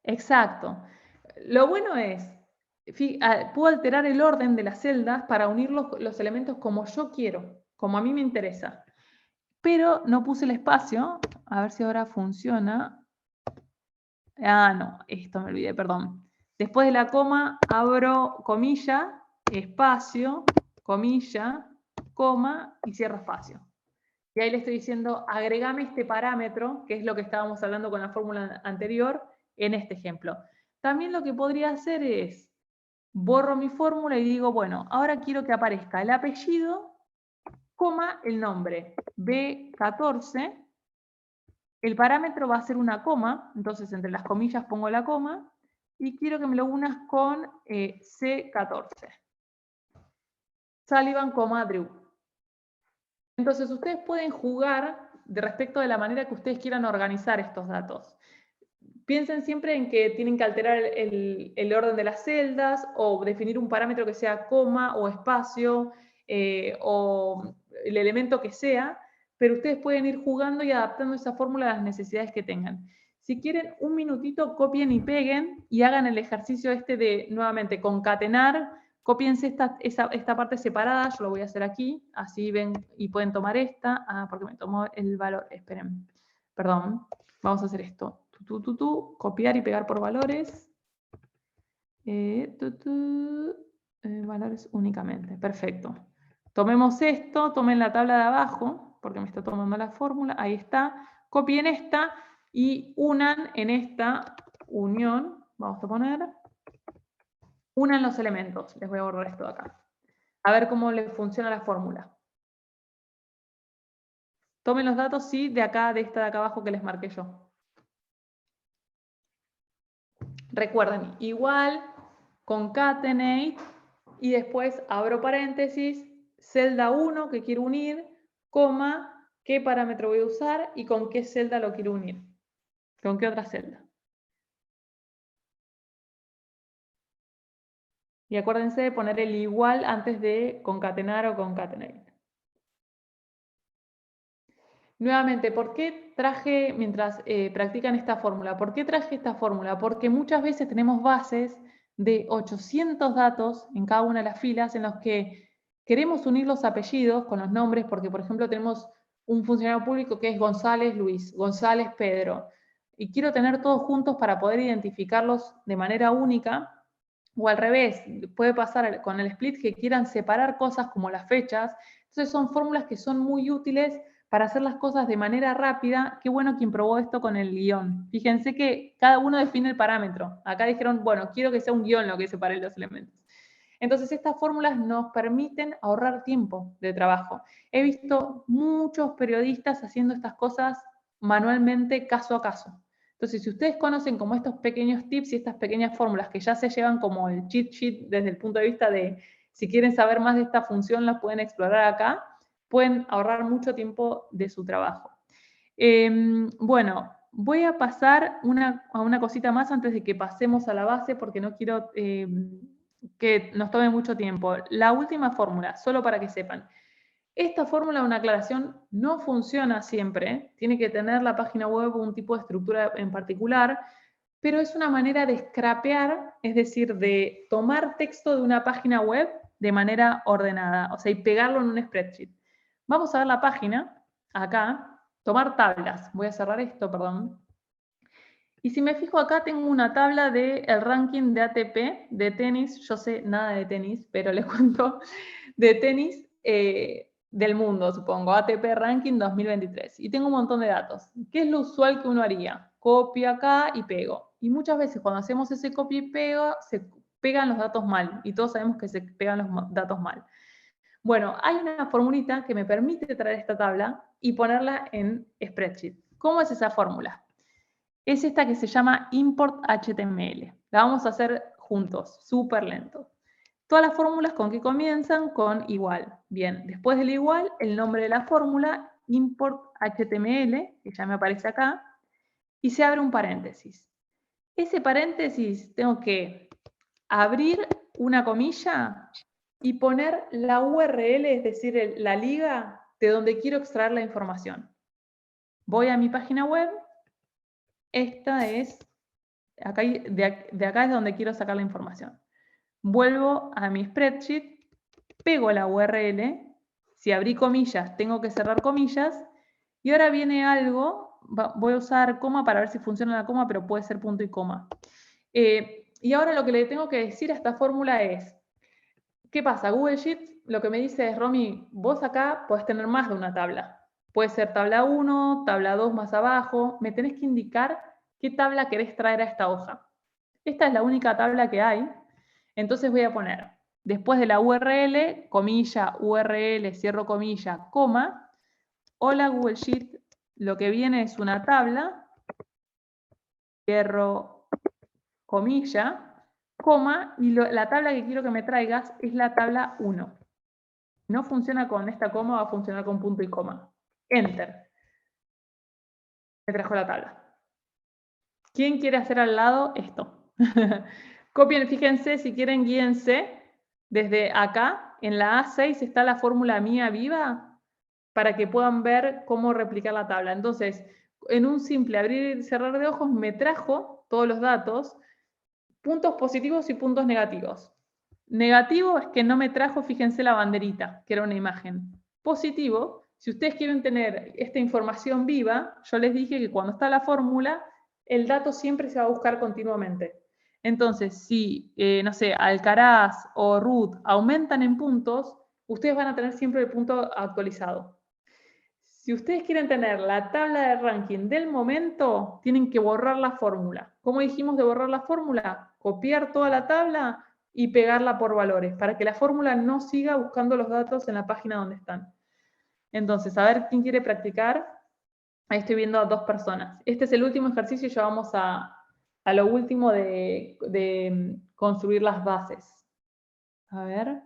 Exacto. Lo bueno es, puedo alterar el orden de las celdas para unir los elementos como yo quiero, como a mí me interesa. pero no puse el espacio. A ver si ahora funciona. Ah, no, esto me olvidé, perdón. Después de la coma, abro comilla, espacio, comilla, coma y cierro espacio. Y ahí le estoy diciendo, agregame este parámetro, que es lo que estábamos hablando con la fórmula anterior, en este ejemplo. También lo que podría hacer es, borro mi fórmula y digo, bueno, ahora quiero que aparezca el apellido, coma, el nombre, B14. El parámetro va a ser una coma, entonces entre las comillas pongo la coma, y quiero que me lo unas con C14. Sullivan, Drew. Entonces ustedes pueden jugar de respecto de la manera que ustedes quieran organizar estos datos. Piensen siempre en que tienen que alterar el orden de las celdas o definir un parámetro que sea coma o espacio o el elemento que sea, pero ustedes pueden ir jugando y adaptando esa fórmula a las necesidades que tengan. Si quieren un minutito, copien y peguen y hagan el ejercicio este de nuevamente concatenar. Cópiense esta parte separada, yo lo voy a hacer aquí, así ven y pueden tomar esta. Ah, porque me tomó el valor, esperen, perdón, vamos a hacer esto. Copiar y pegar por valores. Valores únicamente, perfecto. Tomemos esto, tomen la tabla de abajo, porque me está tomando la fórmula, ahí está. Copien esta y unan en esta unión, vamos a poner, unan los elementos. Les voy a borrar esto de acá. A ver cómo les funciona la fórmula. Tomen los datos, sí, de acá, de esta de acá abajo que les marqué yo. Recuerden, igual, concatenate, y después abro paréntesis, celda 1 que quiero unir, coma, qué parámetro voy a usar y con qué celda lo quiero unir. ¿Con qué otra celda? Y acuérdense de poner el igual antes de concatenar o concatenate. Nuevamente, ¿por qué traje, mientras practican esta fórmula, por qué traje esta fórmula? Porque muchas veces tenemos bases de 800 datos en cada una de las filas en los que queremos unir los apellidos con los nombres, porque por ejemplo tenemos un funcionario público que es González Luis, González Pedro, y quiero tener todos juntos para poder identificarlos de manera única, o al revés, puede pasar con el split que quieran separar cosas como las fechas. Entonces son fórmulas que son muy útiles para hacer las cosas de manera rápida. Qué bueno quien probó esto con el guión. Fíjense que cada uno define el parámetro. Acá dijeron, bueno, quiero que sea un guión lo que separe los elementos. Entonces estas fórmulas nos permiten ahorrar tiempo de trabajo. He visto muchos periodistas haciendo estas cosas manualmente, caso a caso. Entonces, si ustedes conocen como estos pequeños tips y estas pequeñas fórmulas que ya se llevan como el cheat sheet desde el punto de vista de si quieren saber más de esta función, las pueden explorar acá, pueden ahorrar mucho tiempo de su trabajo. Bueno, voy a pasar a una cosita más antes de que pasemos a la base porque no quiero que nos tome mucho tiempo. La última fórmula, solo para que sepan. Esta fórmula de una aclaración no funciona siempre, tiene que tener la página web un tipo de estructura en particular, pero es una manera de scrapear, es decir, de tomar texto de una página web de manera ordenada, o sea, y pegarlo en un spreadsheet. Vamos a ver la página, acá, tomar tablas. Voy a cerrar esto, perdón. Y si me fijo acá, tengo una tabla del ranking de ATP, de tenis. Yo sé nada de tenis, pero les cuento de tenis del mundo, supongo. ATP Ranking 2023. Y tengo un montón de datos. ¿Qué es lo usual que uno haría? Copio acá y pego. Y muchas veces cuando hacemos ese copia y pega, se pegan los datos mal. Y todos sabemos que se pegan los datos mal. Bueno, hay una formulita que me permite traer esta tabla y ponerla en spreadsheet. ¿Cómo es esa fórmula? Es esta que se llama import HTML. La vamos a hacer juntos, súper lento. Todas las fórmulas con que comienzan con igual. Bien, después del igual, el nombre de la fórmula, import HTML, que ya me aparece acá, y se abre un paréntesis. Ese paréntesis tengo que abrir una comilla y poner la URL, es decir, la liga de donde quiero extraer la información. Voy a mi página web. Esta es, de acá es donde quiero sacar la información. Vuelvo a mi spreadsheet, pego la URL, si abrí comillas tengo que cerrar comillas Y ahora viene algo, voy a usar coma para ver si funciona la coma, pero puede ser punto y coma. Y ahora lo que le tengo que decir a esta fórmula es, ¿qué pasa? Google Sheets lo que me dice es, Romy, vos acá podés tener más de una tabla. Puede ser tabla 1, tabla 2 más abajo. Me tenés que indicar qué tabla querés traer a esta hoja. Esta es la única tabla que hay. Entonces voy a poner, después de la URL, comilla, URL, cierro comilla, coma. Hola Google Sheet, lo que viene es una tabla, cierro comilla, coma, y la tabla que quiero que me traigas es la tabla 1. No funciona con esta coma, va a funcionar con punto y coma. Enter. Me trajo la tabla. ¿Quién quiere hacer al lado esto? Copien, fíjense, si quieren, guíense. Desde acá, en la A6 está la fórmula mía viva para que puedan ver cómo replicar la tabla. Entonces, en un simple abrir y cerrar de ojos me trajo todos los datos, puntos positivos y puntos negativos. Negativo es que no me trajo, fíjense, la banderita, que era una imagen. Positivo, si ustedes quieren tener esta información viva, yo les dije que cuando está la fórmula, el dato siempre se va a buscar continuamente. Entonces, si, no sé, Alcaraz o Ruth aumentan en puntos, ustedes van a tener siempre el punto actualizado. Si ustedes quieren tener la tabla de ranking del momento, tienen que borrar la fórmula. ¿Cómo dijimos de borrar la fórmula? Copiar toda la tabla y pegarla por valores, para que la fórmula no siga buscando los datos en la página donde están. Entonces, a ver quién quiere practicar. Ahí estoy viendo a 2 personas. Este es el último ejercicio y ya vamos a lo último de construir las bases. A ver.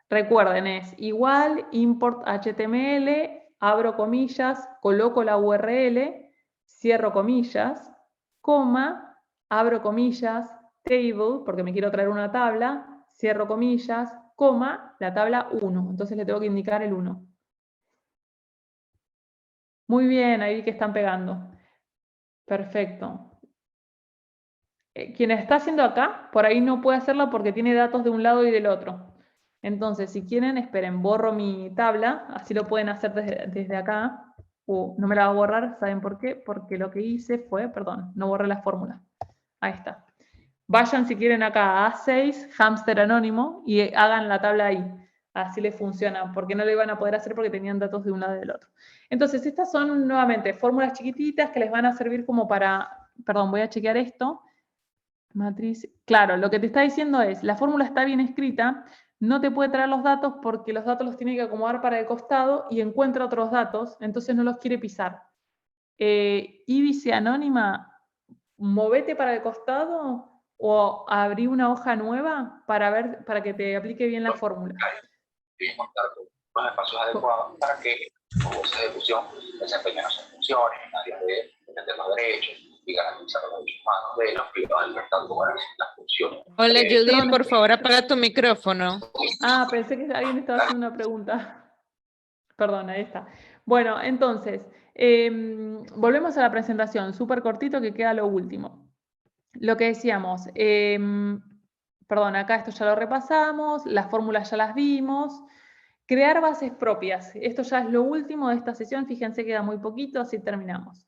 Recuerden, es igual, import HTML, abro comillas, coloco la URL, cierro comillas, coma, abro comillas, table, porque me quiero traer una tabla, cierro comillas, coma, la tabla 1. Entonces le tengo que indicar el 1. Muy bien, ahí vi que están pegando. Perfecto. Quien está haciendo acá, por ahí no puede hacerlo porque tiene datos de un lado y del otro. Entonces, si quieren, esperen, borro mi tabla, así lo pueden hacer desde acá. No me la va a borrar, ¿saben por qué? Porque lo que hice fue, perdón, no borré la fórmula. Ahí está. Vayan si quieren acá a A6, hámster anónimo, y hagan la tabla ahí. Así les funciona, porque no lo iban a poder hacer porque tenían datos de un lado y del otro. Entonces, estas son nuevamente fórmulas chiquititas que les van a servir como para, perdón, voy a chequear esto. Matriz, claro, lo que te está diciendo es, la fórmula está bien escrita, no te puede traer los datos porque los datos los tiene que acomodar para el costado y encuentra otros datos, entonces no los quiere pisar. Índice anónima, movete para el costado o abrí una hoja nueva para que te aplique bien la fórmula. Contar con los espacios adecuados para que los voces de ejecución desempeñen sus funciones, nadie debe defender los derechos y garantizar los derechos humanos de los privados del Estado para las funciones. Hola Judy, por favor apaga tu micrófono. Ah, pensé que alguien estaba haciendo una pregunta. Perdón, ahí está. Bueno, entonces, volvemos a la presentación, súper cortito que queda lo último. Lo que decíamos, perdón, acá esto ya lo repasamos, las fórmulas ya las vimos. Crear bases propias, esto ya es lo último de esta sesión, fíjense queda muy poquito, así terminamos.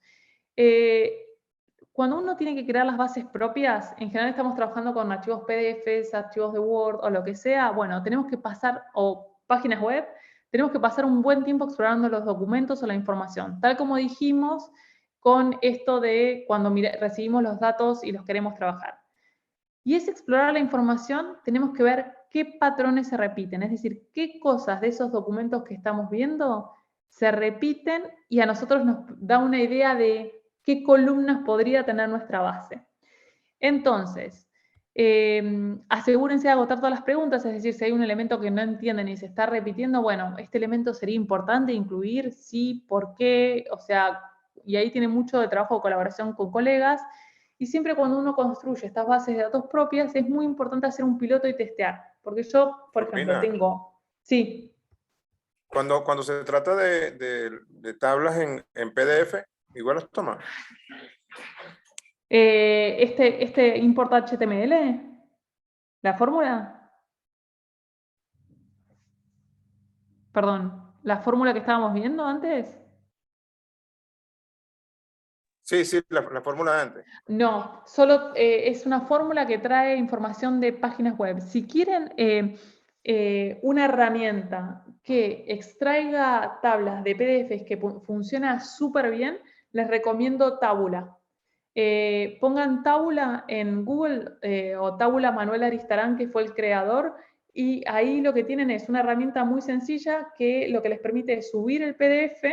Cuando uno tiene que crear las bases propias, en general estamos trabajando con archivos PDFs, archivos de Word o lo que sea, bueno, tenemos que pasar, o páginas web, tenemos que pasar un buen tiempo explorando los documentos o la información, tal como dijimos con esto de cuando recibimos los datos y los queremos trabajar. Y es explorar la información, tenemos que ver qué patrones se repiten, es decir, qué cosas de esos documentos que estamos viendo se repiten y a nosotros nos da una idea de qué columnas podría tener nuestra base. Entonces, asegúrense de agotar todas las preguntas, es decir, si hay un elemento que no entienden y se está repitiendo, bueno, este elemento sería importante incluir, sí, por qué, o sea, y ahí tiene mucho de trabajo de colaboración con colegas. Y siempre cuando uno construye estas bases de datos propias, es muy importante hacer un piloto y testear. Porque yo, por ejemplo, tengo... Sí. Cuando se trata de tablas en PDF, igual las toma. Este import HTML, la fórmula. Perdón, la fórmula que estábamos viendo antes. Sí, sí, la fórmula de antes. No, solo es una fórmula que trae información de páginas web. Si quieren una herramienta que extraiga tablas de PDFs que funciona súper bien, les recomiendo Tabula. Pongan Tabula en Google o Tabula Manuel Aristarán, que fue el creador, y ahí lo que tienen es una herramienta muy sencilla que lo que les permite es subir el PDF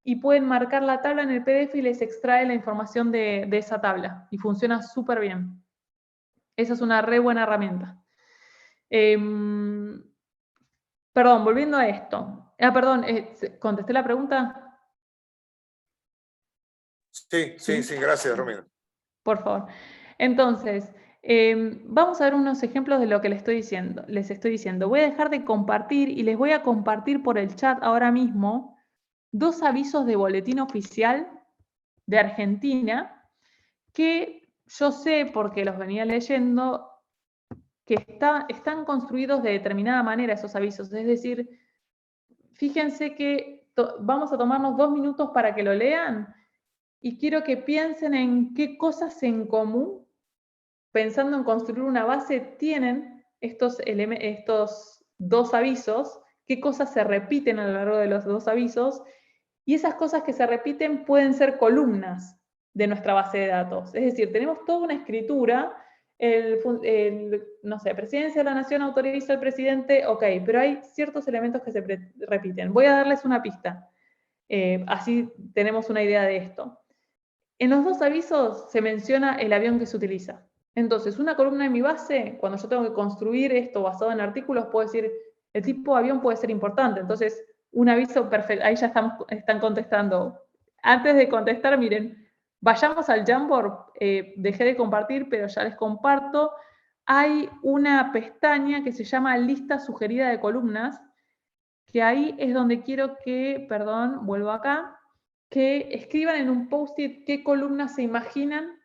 y pueden marcar la tabla en el PDF y les extrae la información de esa tabla. Y funciona súper bien. Esa es una re buena herramienta. Perdón, volviendo a esto. Perdón, ¿contesté la pregunta? Sí, gracias, Romina. Por favor. Entonces, vamos a ver unos ejemplos de lo que les estoy diciendo. Voy a dejar de compartir y les voy a compartir por el chat ahora mismo 2 avisos de boletín oficial de Argentina que yo sé, porque los venía leyendo, que están construidos de determinada manera esos avisos. Es decir, fíjense que vamos a tomarnos 2 minutos para que lo lean y quiero que piensen en qué cosas en común, pensando en construir una base, tienen estos 2 avisos, qué cosas se repiten a lo largo de los 2 avisos, y esas cosas que se repiten pueden ser columnas de nuestra base de datos. Es decir, tenemos toda una escritura, no sé, Presidencia de la Nación autoriza al presidente, ok, pero hay ciertos elementos que se repiten. Voy a darles una pista, así tenemos una idea de esto. En los 2 avisos se menciona el avión que se utiliza. Entonces, una columna de mi base, cuando yo tengo que construir esto basado en artículos, puedo decir, el tipo de avión puede ser importante. Entonces, un aviso perfecto, ahí ya están contestando. Antes de contestar, miren, vayamos al Jamboard, dejé de compartir, pero ya les comparto. Hay una pestaña que se llama lista sugerida de columnas, que ahí es donde quiero que, perdón, vuelvo acá, que escriban en un post-it qué columnas se imaginan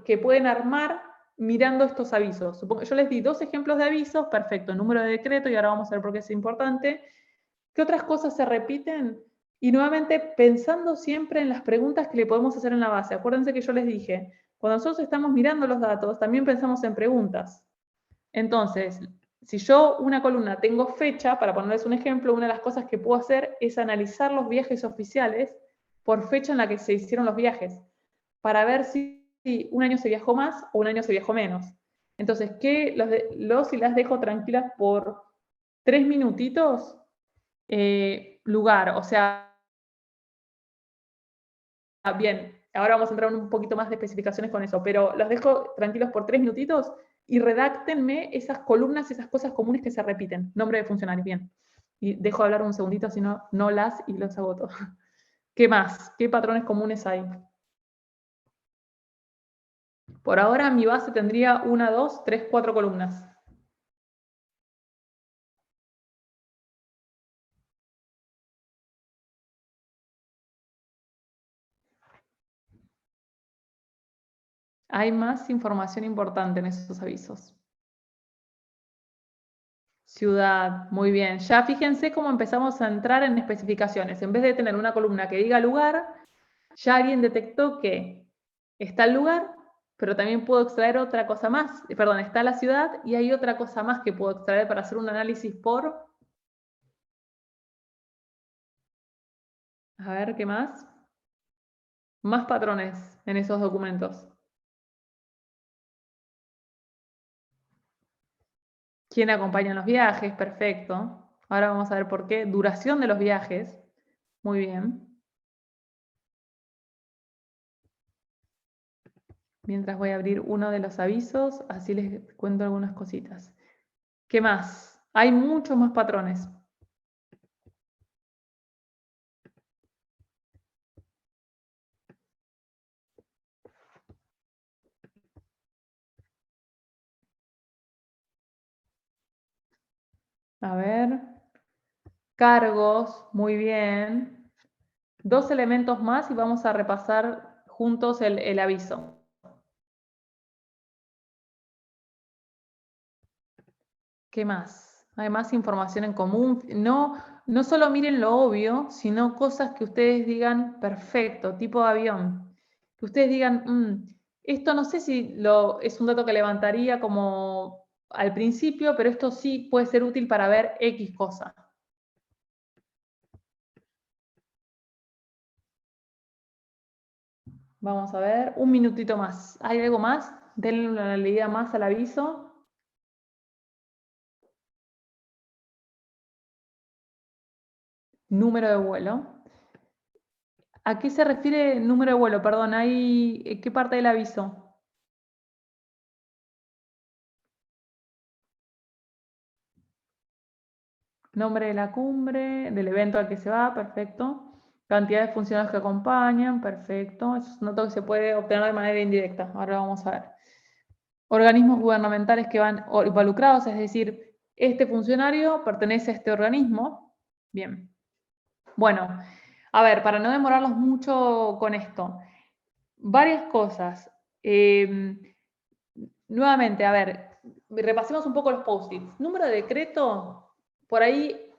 que pueden armar mirando estos avisos. Yo les di 2 ejemplos de avisos, perfecto, número de decreto, y ahora vamos a ver por qué es importante. ¿Qué otras cosas se repiten? Y nuevamente pensando siempre en las preguntas que le podemos hacer en la base. Acuérdense que yo les dije, cuando nosotros estamos mirando los datos, también pensamos en preguntas. Entonces, si yo una columna tengo fecha, para ponerles un ejemplo, una de las cosas que puedo hacer es analizar los viajes oficiales por fecha en la que se hicieron los viajes, para ver si un año se viajó más o un año se viajó menos. Entonces, ¿qué los y las dejo tranquilas por 3 minutitos? Lugar, o sea, bien, ahora vamos a entrar en un poquito más de especificaciones con eso, pero los dejo tranquilos por 3 minutitos y redáctenme esas columnas, esas cosas comunes que se repiten. Nombre de funcionarios, bien. Y dejo de hablar un segundito, si no, no las y los agoto. ¿Qué más? ¿Qué patrones comunes hay? Por ahora mi base tendría 1, 2, 3, 4 columnas. Hay más información importante en esos avisos. Ciudad, muy bien. Ya fíjense cómo empezamos a entrar en especificaciones. En vez de tener una columna que diga lugar, ya alguien detectó que está el lugar, pero también puedo extraer otra cosa más. Perdón, está la ciudad y hay otra cosa más que puedo extraer para hacer un análisis por... A ver, ¿qué más? Más patrones en esos documentos. ¿Quién acompaña en los viajes? Perfecto. Ahora vamos a ver por qué. Duración de los viajes. Muy bien. Mientras voy a abrir uno de los avisos, así les cuento algunas cositas. ¿Qué más? Hay muchos más patrones. A ver. Cargos, muy bien. 2 elementos más y vamos a repasar juntos el aviso. ¿Qué más? Hay más información en común. No no solo miren lo obvio, sino cosas que ustedes digan, perfecto, tipo de avión. Que ustedes digan, esto no sé si es un dato que levantaría como al principio, pero esto sí puede ser útil para ver X cosa. Vamos a ver, un minutito más. ¿Hay algo más? Denle una leída más al aviso. Número de vuelo. ¿A qué se refiere número de vuelo? Perdón, ¿qué parte del aviso? Nombre de la cumbre, del evento al que se va, perfecto. Cantidad de funcionarios que acompañan, perfecto. Eso es un dato que se puede obtener de manera indirecta. Ahora vamos a ver. Organismos gubernamentales que van involucrados, es decir, este funcionario pertenece a este organismo. Bien. Bueno, a ver, para no demorarlos mucho con esto, varias cosas. Nuevamente, a ver, repasemos un poco los post-its. Número de decreto, por ahí,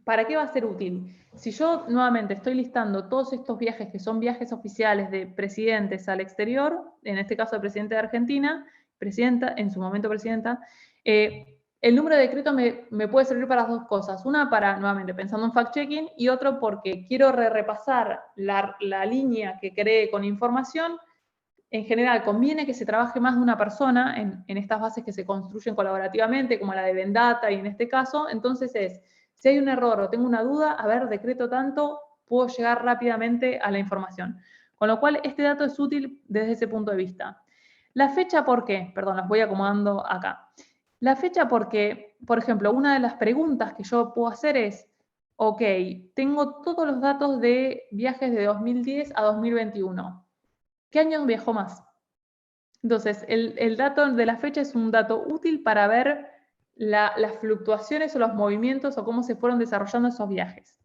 ¿para qué va a ser útil? Si yo nuevamente estoy listando todos estos viajes que son viajes oficiales de presidentes al exterior, en este caso el presidente de Argentina, presidenta, en su momento presidenta, el número de decreto me puede servir para dos cosas. Una, para, nuevamente, pensando en fact-checking, y otro porque quiero repasar la línea que creé con información. En general, conviene que se trabaje más de una persona en estas bases que se construyen colaborativamente, como la de Vendata y en este caso. Entonces si hay un error o tengo una duda, a ver, decreto tanto, puedo llegar rápidamente a la información. Con lo cual, este dato es útil desde ese punto de vista. La fecha, ¿por qué? Perdón, las voy acomodando acá. La fecha porque, por ejemplo, una de las preguntas que yo puedo hacer es, ok, tengo todos los datos de viajes de 2010 a 2021. ¿Qué año viajó más? Entonces, el dato de la fecha es un dato útil para ver las fluctuaciones o los movimientos o cómo se fueron desarrollando esos viajes.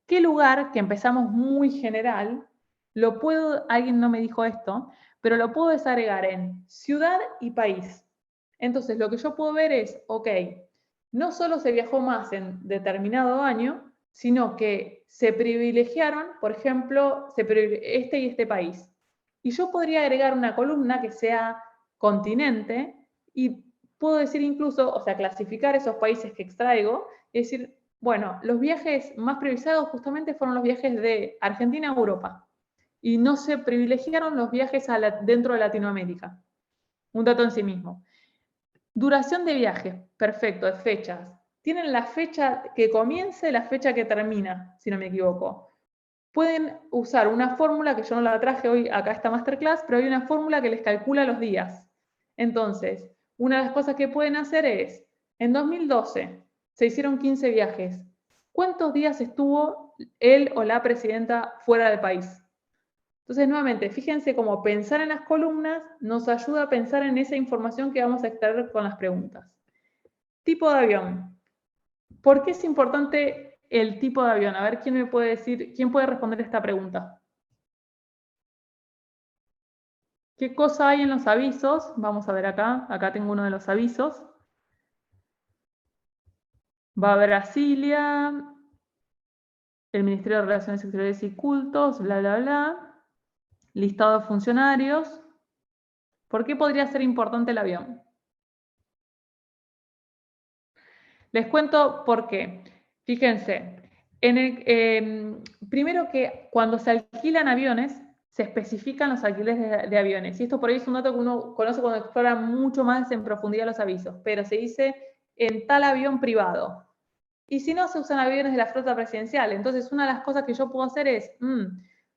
¿Qué lugar, que empezamos muy general, alguien no me dijo esto, pero lo puedo desagregar en ciudad y país? Entonces, lo que yo puedo ver es, ok, no solo se viajó más en determinado año, sino que se privilegiaron, por ejemplo, este y este país. Y yo podría agregar una columna que sea continente y puedo decir incluso, o sea, clasificar esos países que extraigo y decir, bueno, los viajes más privilegiados justamente fueron los viajes de Argentina a Europa y no se privilegiaron los viajes dentro de Latinoamérica. Un dato en sí mismo. Duración de viaje, perfecto, de fechas. Tienen la fecha que comienza y la fecha que termina, si no me equivoco. Pueden usar una fórmula que yo no la traje hoy acá esta masterclass, pero hay una fórmula que les calcula los días. Entonces, una de las cosas que pueden hacer es, en 2012 se hicieron 15 viajes. ¿Cuántos días estuvo él o la presidenta fuera del país? Entonces, nuevamente, fíjense cómo pensar en las columnas nos ayuda a pensar en esa información que vamos a extraer con las preguntas. Tipo de avión. ¿Por qué es importante el tipo de avión? A ver, ¿quién me puede decir, quién puede responder esta pregunta? ¿Qué cosa hay en los avisos? Vamos a ver acá. Acá tengo uno de los avisos. Va a Brasilia, el Ministerio de Relaciones Exteriores y Cultos, bla, bla, bla. Listado de funcionarios. ¿Por qué podría ser importante el avión? Les cuento por qué. Fíjense, primero que cuando se alquilan aviones, se especifican los alquileres de aviones. Y esto por ahí es un dato que uno conoce cuando explora mucho más en profundidad los avisos. Pero se dice en tal avión privado. Y si no, se usan aviones de la flota presidencial. Entonces, una de las cosas que yo puedo hacer es,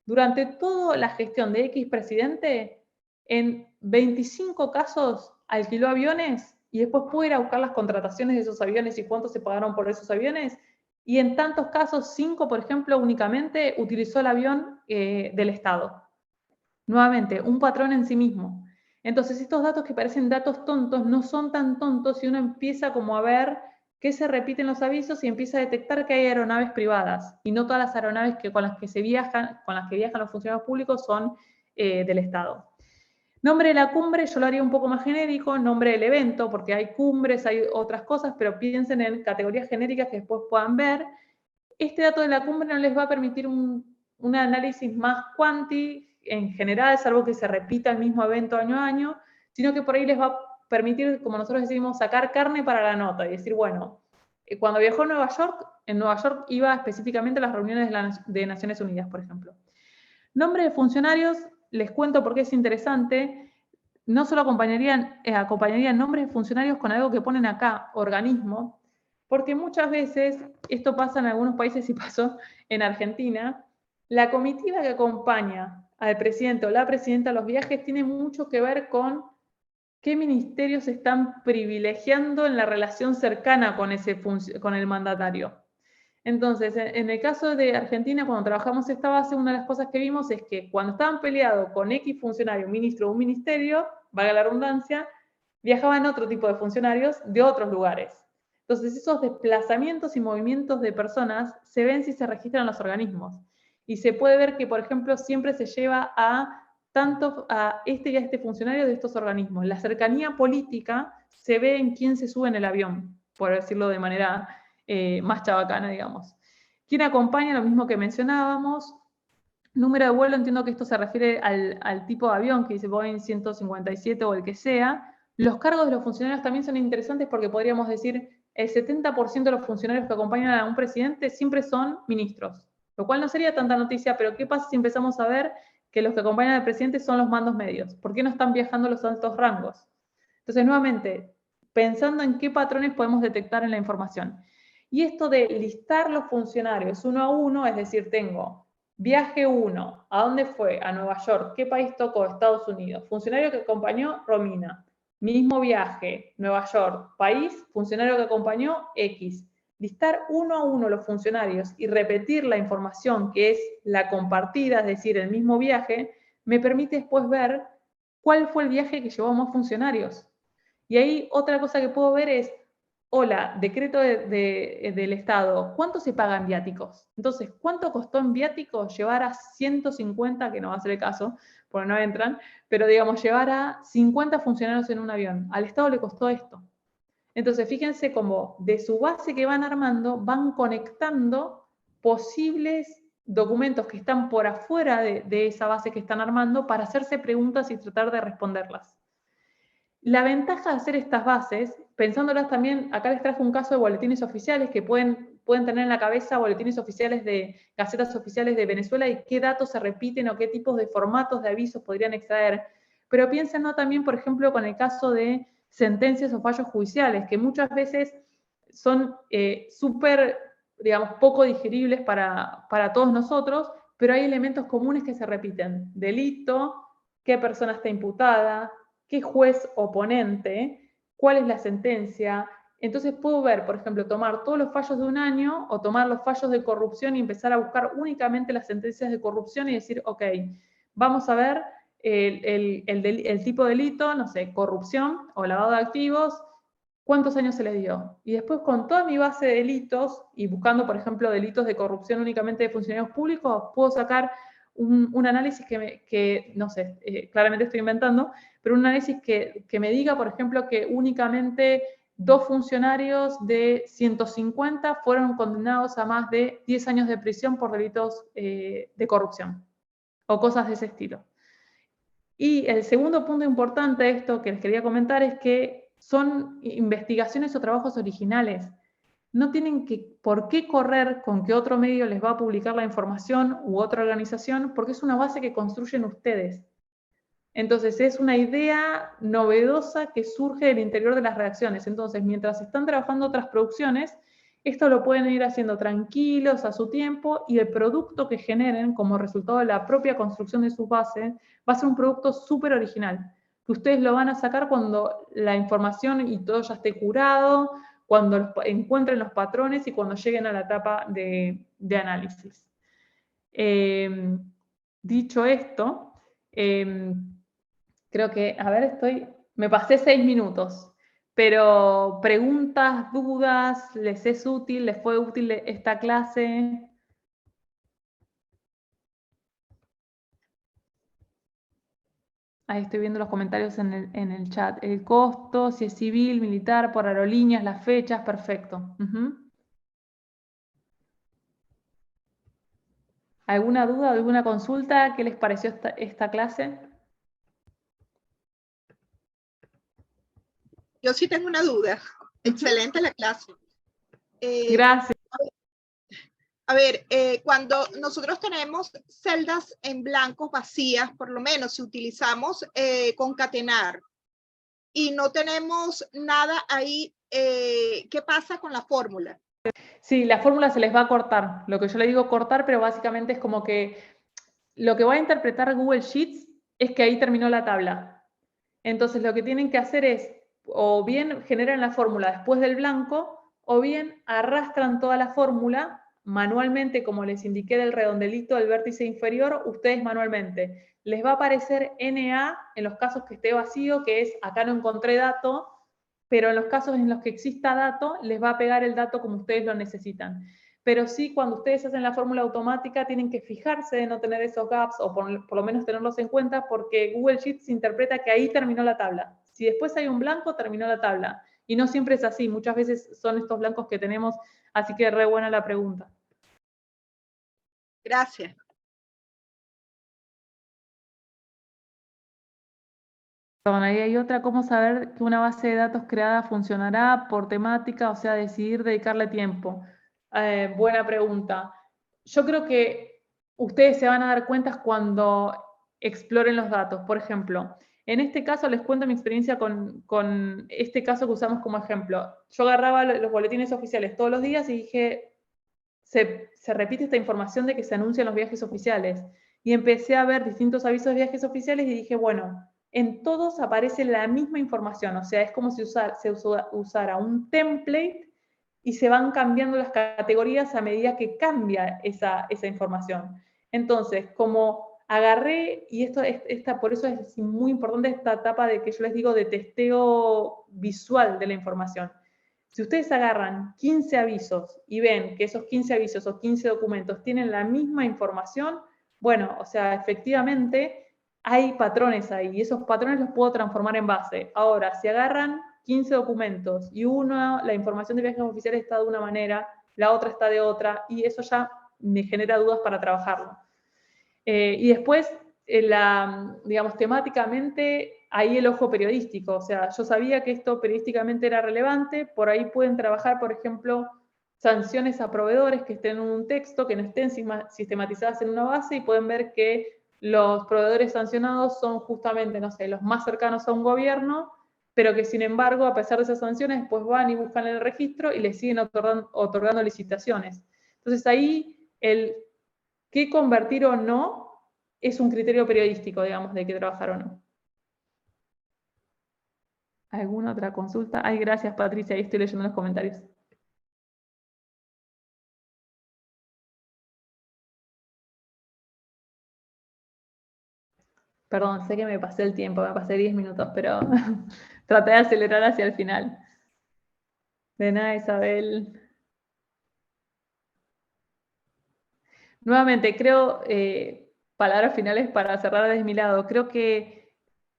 durante toda la gestión de X presidente, en 25 casos alquiló aviones y después puedo ir a buscar las contrataciones de esos aviones y cuánto se pagaron por esos aviones. Y en tantos casos, 5, por ejemplo, únicamente utilizó el avión del Estado. Nuevamente, un patrón en sí mismo. Entonces, estos datos que parecen datos tontos no son tan tontos si uno empieza como a ver qué se repiten los avisos y empieza a detectar que hay aeronaves privadas y no todas las aeronaves con las que viajan los funcionarios públicos son del Estado. Nombre de la cumbre yo lo haría un poco más genérico, nombre del evento, porque hay cumbres, hay otras cosas, pero piensen en categorías genéricas que después puedan ver. Este dato de la cumbre no les va a permitir un análisis más cuanti en general, salvo que se repita el mismo evento año a año, sino que por ahí les va a permitir, como nosotros decimos, sacar carne para la nota y decir, bueno, cuando viajó a Nueva York, en Nueva York iba específicamente a las reuniones de Naciones Unidas, por ejemplo. Nombre de funcionarios, les cuento por qué es interesante. No solo acompañarían nombres de funcionarios con algo que ponen acá, organismo, porque muchas veces, esto pasa en algunos países y pasó en Argentina, la comitiva que acompaña al presidente o la presidenta a los viajes tiene mucho que ver con qué ministerios están privilegiando en la relación cercana con el mandatario. Entonces, en el caso de Argentina, cuando trabajamos esta base, una de las cosas que vimos es que cuando estaban peleados con X funcionario, ministro o un ministerio, valga la redundancia, viajaban otro tipo de funcionarios de otros lugares. Entonces, esos desplazamientos y movimientos de personas se ven si se registran en los organismos. Y se puede ver que, por ejemplo, siempre se lleva tanto a este y a este funcionario de estos organismos. La cercanía política se ve en quién se sube en el avión, por decirlo de manera más chabacana, digamos. ¿Quién acompaña? Lo mismo que mencionábamos. Número de vuelo, entiendo que esto se refiere al tipo de avión, que dice Boeing 157 o el que sea. Los cargos de los funcionarios también son interesantes porque podríamos decir el 70% de los funcionarios que acompañan a un presidente siempre son ministros, lo cual no sería tanta noticia, pero ¿qué pasa si empezamos a ver que los que acompañan al presidente son los mandos medios? ¿Por qué no están viajando los altos rangos? Entonces, nuevamente, pensando en qué patrones podemos detectar en la información. Y esto de listar los funcionarios uno a uno, es decir, tengo viaje 1, ¿a dónde fue? A Nueva York. ¿Qué país tocó? Estados Unidos. Funcionario que acompañó, Romina. Mismo viaje, Nueva York. País, funcionario que acompañó, X. Listar uno a uno los funcionarios y repetir la información que es la compartida, es decir, el mismo viaje, me permite después ver cuál fue el viaje que llevó a más funcionarios. Y ahí otra cosa que puedo ver es, hola, decreto del Estado, ¿cuánto se paga en viáticos? Entonces, ¿cuánto costó en viáticos llevar a 150, que no va a ser el caso, porque no entran, pero digamos, llevar a 50 funcionarios en un avión? Al Estado le costó esto. Entonces, fíjense cómo de su base que van armando, van conectando posibles documentos que están por afuera de esa base que están armando para hacerse preguntas y tratar de responderlas. La ventaja de hacer estas bases, pensándolas también, acá les traje un caso de boletines oficiales que pueden tener en la cabeza boletines oficiales de gacetas oficiales de Venezuela y qué datos se repiten o qué tipos de formatos de avisos podrían extraer. Pero piénsenlo también, por ejemplo, con el caso de sentencias o fallos judiciales, que muchas veces son súper, digamos, poco digeribles para todos nosotros, pero hay elementos comunes que se repiten. Delito, qué persona está imputada, qué juez oponente, cuál es la sentencia. Entonces puedo ver, por ejemplo, tomar todos los fallos de un año o tomar los fallos de corrupción y empezar a buscar únicamente las sentencias de corrupción y decir, ok, vamos a ver el tipo de delito, no sé, corrupción o lavado de activos, ¿cuántos años se le dio? Y después con toda mi base de delitos y buscando, por ejemplo, delitos de corrupción únicamente de funcionarios públicos, puedo sacar un análisis que no sé, claramente estoy inventando, pero un análisis que me diga, por ejemplo, que únicamente 2 funcionarios de 150 fueron condenados a más de 10 años de prisión por delitos de corrupción o cosas de ese estilo. Y el segundo punto importante de esto que les quería comentar es que son investigaciones o trabajos originales. No tienen por qué correr con que otro medio les va a publicar la información u otra organización, porque es una base que construyen ustedes. Entonces, es una idea novedosa que surge del interior de las redacciones. Entonces, mientras están trabajando otras producciones, esto lo pueden ir haciendo tranquilos a su tiempo y el producto que generen como resultado de la propia construcción de sus bases va a ser un producto súper original, que ustedes lo van a sacar cuando la información y todo ya esté curado, cuando encuentren los patrones y cuando lleguen a la etapa de análisis. Dicho esto, creo que, a ver, me pasé 6 minutos, pero preguntas, dudas, ¿les es útil? ¿Les fue útil esta clase? Ahí estoy viendo los comentarios en el chat. El costo, si es civil, militar, por aerolíneas, las fechas, perfecto. ¿Alguna duda, alguna consulta? ¿Qué les pareció esta clase? Yo sí tengo una duda. Excelente la clase. Gracias. A ver, cuando nosotros tenemos celdas en blancos vacías, por lo menos si utilizamos concatenar y no tenemos nada ahí, ¿qué pasa con la fórmula? Sí, la fórmula se les va a cortar. Lo que yo le digo cortar, pero básicamente es como que lo que va a interpretar Google Sheets es que ahí terminó la tabla. Entonces lo que tienen que hacer es, o bien generan la fórmula después del blanco, o bien arrastran toda la fórmula manualmente, como les indiqué del redondelito del vértice inferior, ustedes manualmente. Les va a aparecer NA en los casos que esté vacío, que es acá no encontré dato, pero en los casos en los que exista dato, les va a pegar el dato como ustedes lo necesitan. Pero sí, cuando ustedes hacen la fórmula automática, tienen que fijarse de no tener esos gaps, o por lo menos tenerlos en cuenta, porque Google Sheets interpreta que ahí terminó la tabla. Si después hay un blanco, terminó la tabla. Y no siempre es así, muchas veces son estos blancos que tenemos, así que re buena la pregunta. Gracias. Perdón, ahí hay otra, ¿cómo saber que una base de datos creada funcionará por temática, o sea, decidir dedicarle tiempo? Buena pregunta. Yo creo que ustedes se van a dar cuenta cuando exploren los datos. Por ejemplo, en este caso les cuento mi experiencia con este caso que usamos como ejemplo. Yo agarraba los boletines oficiales todos los días y dije, se repite esta información de que se anuncian los viajes oficiales. Y empecé a ver distintos avisos de viajes oficiales y dije, bueno, en todos aparece la misma información. O sea, es como si se usara un template y se van cambiando las categorías a medida que cambia esa información. Entonces, como agarré, y por eso es muy importante esta etapa de que yo les digo de testeo visual de la información. Si ustedes agarran 15 avisos y ven que esos 15 avisos o 15 documentos tienen la misma información, bueno, o sea, efectivamente hay patrones ahí y esos patrones los puedo transformar en base. Ahora, si agarran 15 documentos y la información de viajes oficiales está de una manera, la otra está de otra, y eso ya me genera dudas para trabajarlo. Y después, digamos, temáticamente, ahí el ojo periodístico. O sea, yo sabía que esto periodísticamente era relevante, por ahí pueden trabajar, por ejemplo, sanciones a proveedores que estén en un texto, que no estén sistematizadas en una base, y pueden ver que los proveedores sancionados son justamente, no sé, los más cercanos a un gobierno, pero que sin embargo, a pesar de esas sanciones, después van y buscan el registro y les siguen otorgando licitaciones. Entonces ahí el qué convertir o no es un criterio periodístico, digamos, de qué trabajar o no. ¿Alguna otra consulta? Ay, gracias, Patricia, ahí estoy leyendo los comentarios. Perdón, sé que me pasé el tiempo, me pasé 10 minutos, pero traté de acelerar hacia el final. De nada, Isabel. Nuevamente, creo, palabras finales para cerrar desde mi lado, creo que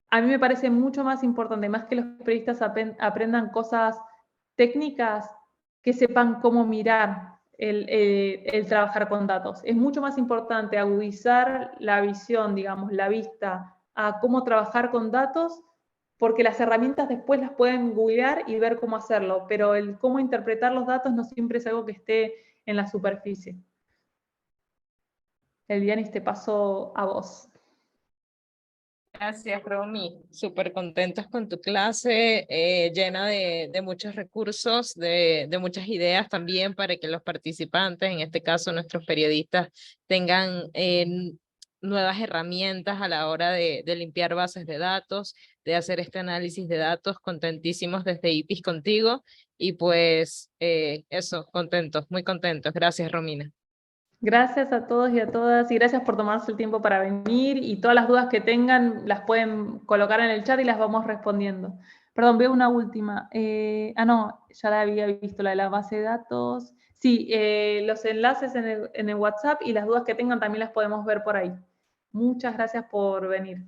a mí me parece mucho más importante, más que los periodistas aprendan cosas técnicas, que sepan cómo mirar el trabajar con datos. Es mucho más importante agudizar la visión, digamos, la vista a cómo trabajar con datos, porque las herramientas después las pueden googlear y ver cómo hacerlo, pero el cómo interpretar los datos no siempre es algo que esté en la superficie. Elianis, te paso a vos. Gracias, Romy. Súper contentos con tu clase, llena de muchos recursos, de muchas ideas también para que los participantes, en este caso nuestros periodistas, tengan nuevas herramientas a la hora de limpiar bases de datos, de hacer este análisis de datos. Contentísimos desde IPIS contigo y pues eso, contentos, muy contentos. Gracias, Romina. Gracias a todos y a todas, y gracias por tomarse el tiempo para venir, y todas las dudas que tengan las pueden colocar en el chat y las vamos respondiendo. Perdón, veo una última. No, ya la había visto, la de la base de datos. Sí, los enlaces en el WhatsApp y las dudas que tengan también las podemos ver por ahí. Muchas gracias por venir.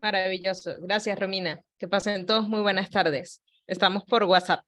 Maravilloso. Gracias, Romina. Que pasen todos muy buenas tardes. Estamos por WhatsApp.